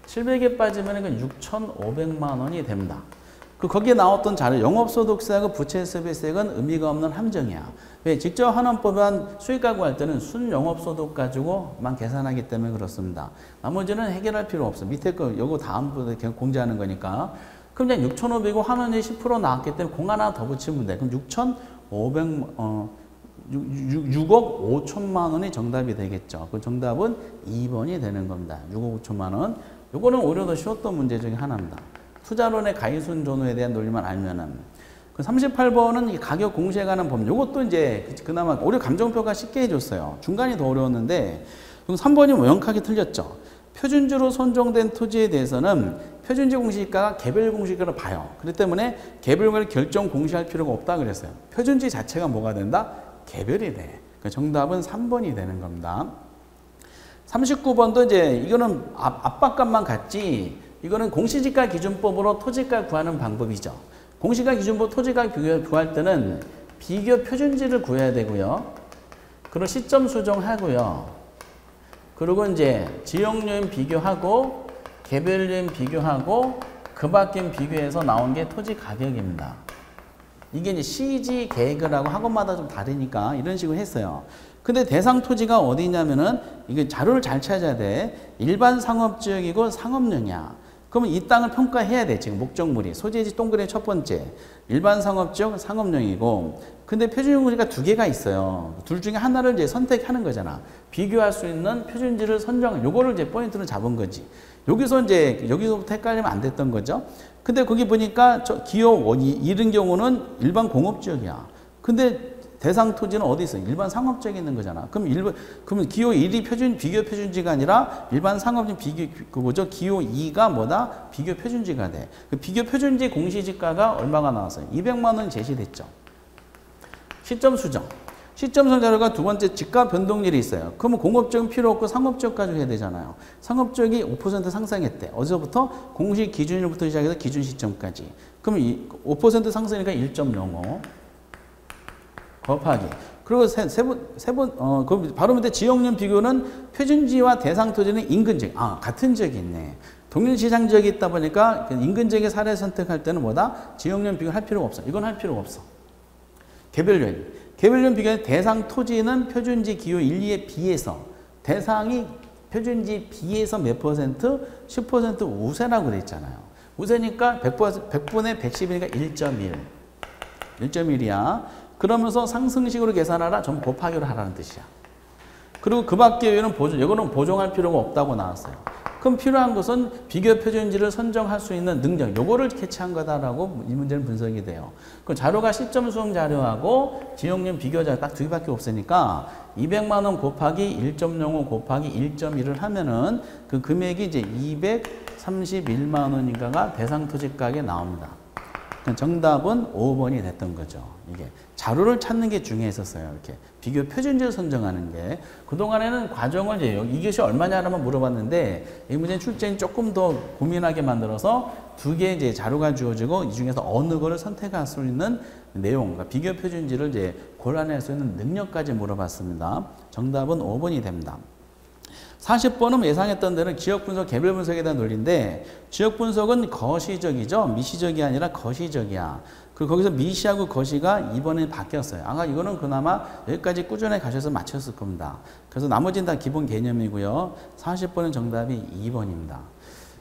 A: 700에 빠지면 6,500만 원이 됩니다. 거기에 나왔던 자료, 영업소득세하고 부채세비세액은 의미가 없는 함정이야. 왜? 직접 환원법안 수익가 구할 때는 순영업소득 가지고만 계산하기 때문에 그렇습니다. 나머지는 해결할 필요 없어. 밑에 거, 요거 다음부터 공제하는 거니까. 그럼 그냥 6,500이고 환원이 10% 나왔기 때문에 공 하나 더 붙이면 돼. 그럼 6억 5천만 원이 정답이 되겠죠. 그 정답은 2번이 되는 겁니다. 6억 5천만 원. 요거는 오히려 더 쉬웠던 문제 중에 하나입니다. 투자론의 가이순 전후에 대한 논리만 알면은. 그 38번은 가격 공시에 관한 법률. 요것도 이제 그나마 오히려 감정표가 쉽게 해줬어요. 중간이 더 어려웠는데. 그럼 3번이 명확하게 틀렸죠. 표준지로 선정된 토지에 대해서는 표준지 공시가가 개별 공시가로 봐요. 그렇기 때문에 개별을 결정 공시할 필요가 없다 그랬어요. 표준지 자체가 뭐가 된다? 개별이 돼. 그 정답은 3번이 되는 겁니다. 39번도 이제 이거는 압박값만 같지, 이거는 공시지가 기준법으로 토지가 구하는 방법이죠. 공시가 기준법 토지가 구할 때는 비교 표준지를 구해야 되고요. 그리고 시점 수정하고요. 그리고 이제 지역요인 비교하고 개별요인 비교하고 그 밖엔 비교해서 나온 게 토지 가격입니다. 이게 이제 CG 계획을 하고 학원마다 좀 다르니까 이런 식으로 했어요. 근데 대상 토지가 어디냐면은 이게 자료를 잘 찾아야 돼. 일반 상업지역이고 상업용이야. 그러면 이 땅을 평가해야 돼. 지금 목적물이. 소재지 동그라미 첫 번째. 일반 상업지역 상업용이고. 근데 표준지가 두 개가 있어요. 둘 중에 하나를 이제 선택하는 거잖아. 비교할 수 있는 표준지를 선정, 요거를 이제 포인트로 잡은 거지. 여기서부터 헷갈리면 안 됐던 거죠. 근데 거기 보니까 기호 1인 경우는 일반 공업지역이야. 근데 대상 토지는 어디 있어요? 일반 상업지역에 있는 거잖아. 그러면 기호 1이 비교 표준지가 아니라 일반 상업지 기호 2가 뭐다? 비교 표준지가 돼. 그 비교 표준지 공시지가가 얼마가 나왔어요? 200만 원 제시됐죠. 시점 수정. 시점 수정 자료가 두 번째 지가 변동률이 있어요. 그러면 공업지역은 필요 없고 상업지역 가지고 해야 되잖아요. 상업지역이 5% 상승했대. 어디서부터? 공시 기준일부터 시작해서 기준 시점까지. 그러면 5% 상승이니까 1.05. 곱하기. 그리고 그 바로 밑에 지역용 비교는 표준지와 대상 토지는 인근 지역. 같은 지역이 있네. 동일 시장 지역이 있다 보니까 인근 지역의 사례 선택할 때는 뭐다? 지역용 비교를 할 필요가 없어. 이건 할 필요가 없어. 개별용. 개별용 비교는 대상 토지는 표준지 기호 1, 2에 비해서 대상이 표준지 비해서 몇 퍼센트? 10% 우세라고 돼 있잖아요. 우세니까 100분의 110이니까 1.1. 1.1이야. 그러면서 상승식으로 계산하라. 전부 곱하기로 하라는 뜻이야. 그리고 그 밖에 이거는 보정할 필요가 없다고 나왔어요. 그럼 필요한 것은 비교 표준지를 선정할 수 있는 능력, 요거를 캐치한 거다라고 이 문제는 분석이 돼요. 그 자료가 시점 수정 자료하고 지역용 비교 자료 딱 두 개밖에 없으니까 200만 원 곱하기 1.05 곱하기 1.1을 하면은 그 금액이 이제 231만 원인가가 대상 토지 가격에 나옵니다. 정답은 5번이 됐던 거죠. 이게 자료를 찾는 게 중요했었어요. 이렇게 비교 표준지를 선정하는 게. 그동안에는 과정을 이것이 얼마냐라만 물어봤는데 이 문제는 출제인 조금 더 고민하게 만들어서 두 개의 이제 자료가 주어지고 이 중에서 어느 거를 선택할 수 있는 내용, 그러니까 비교 표준지를 이제 골라낼 수 있는 능력까지 물어봤습니다. 정답은 5번이 됩니다. 40번은 예상했던 대로 지역 분석, 개별 분석에 대한 논리인데 지역 분석은 거시적이죠. 미시적이 아니라 거시적이야. 거기서 미시하고 거시가 이번에 바뀌었어요. 아까 이거는 그나마 여기까지 꾸준히 가셔서 맞췄을 겁니다. 그래서 나머지는 다 기본 개념이고요. 40번은 정답이 2번입니다.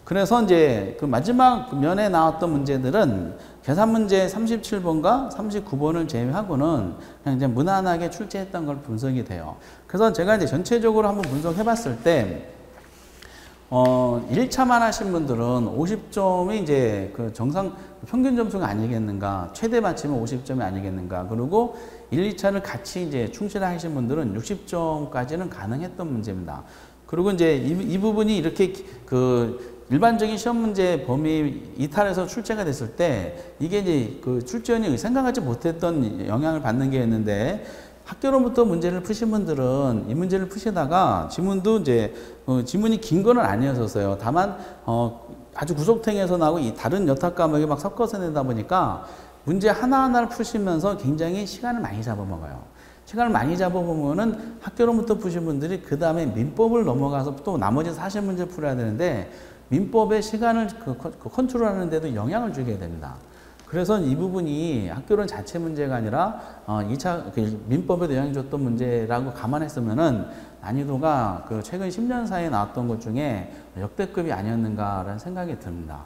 A: 그래서 이제 그 마지막 면에 나왔던 문제들은 계산 문제 37번과 39번을 제외하고는 그냥 이제 무난하게 출제했던 걸 분석이 돼요. 그래서 제가 이제 전체적으로 한번 분석해 봤을 때, 1차만 하신 분들은 50점이 이제 그 정상 평균 점수가 아니겠는가, 최대 맞추면 50점이 아니겠는가, 그리고 1, 2차를 같이 이제 충실하신 분들은 60점까지는 가능했던 문제입니다. 그리고 이제 이 부분이 이렇게 일반적인 시험 문제 범위 이탈해서 출제가 됐을 때 이게 이제 그 출제원이 생각하지 못했던 영향을 받는 게 있는데 학교로부터 문제를 푸신 분들은 이 문제를 푸시다가 지문도 이제 지문이 긴 거는 아니었었어요. 다만 아주 구속탱에서 나오고 이 다른 여타 과목에 막 섞어서 내다 보니까 문제 하나하나를 푸시면서 굉장히 시간을 많이 잡아먹어요. 시간을 많이 잡아보면은 학교로부터 푸신 분들이 그 다음에 민법을 넘어가서 또 나머지 사실 문제를 풀어야 되는데 민법의 시간을 컨트롤하는 데도 영향을 주게 됩니다. 그래서 이 부분이 학교론 자체 문제가 아니라 2차 민법에도 영향 줬던 문제라고 감안했으면은 난이도가 그 최근 10년 사이에 나왔던 것 중에 역대급이 아니었는가라는 생각이 듭니다.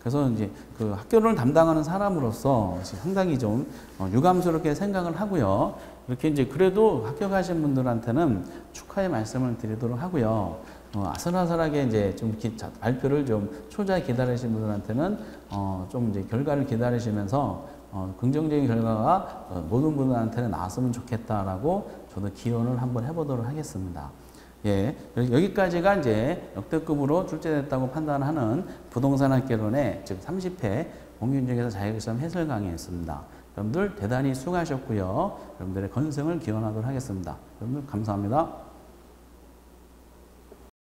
A: 그래서 이제 그 학교를 담당하는 사람으로서 상당히 좀 유감스럽게 생각을 하고요. 이렇게 이제 그래도 합격하신 분들한테는 축하의 말씀을 드리도록 하고요. 아슬아슬하게 이제 좀 발표를 좀 초자에 기다리신 분들한테는 좀 이제 결과를 기다리시면서 긍정적인 결과가 모든 분들한테는 나왔으면 좋겠다라고 저도 기원을 한번 해보도록 하겠습니다. 예, 여기까지가 이제 역대급으로 출제됐다고 판단하는 부동산 학개론의 즉 30회 공인중개사 자격시험 해설 강의였습니다. 여러분들 대단히 수고하셨고요. 여러분들의 건승을 기원하도록 하겠습니다. 여러분들 감사합니다.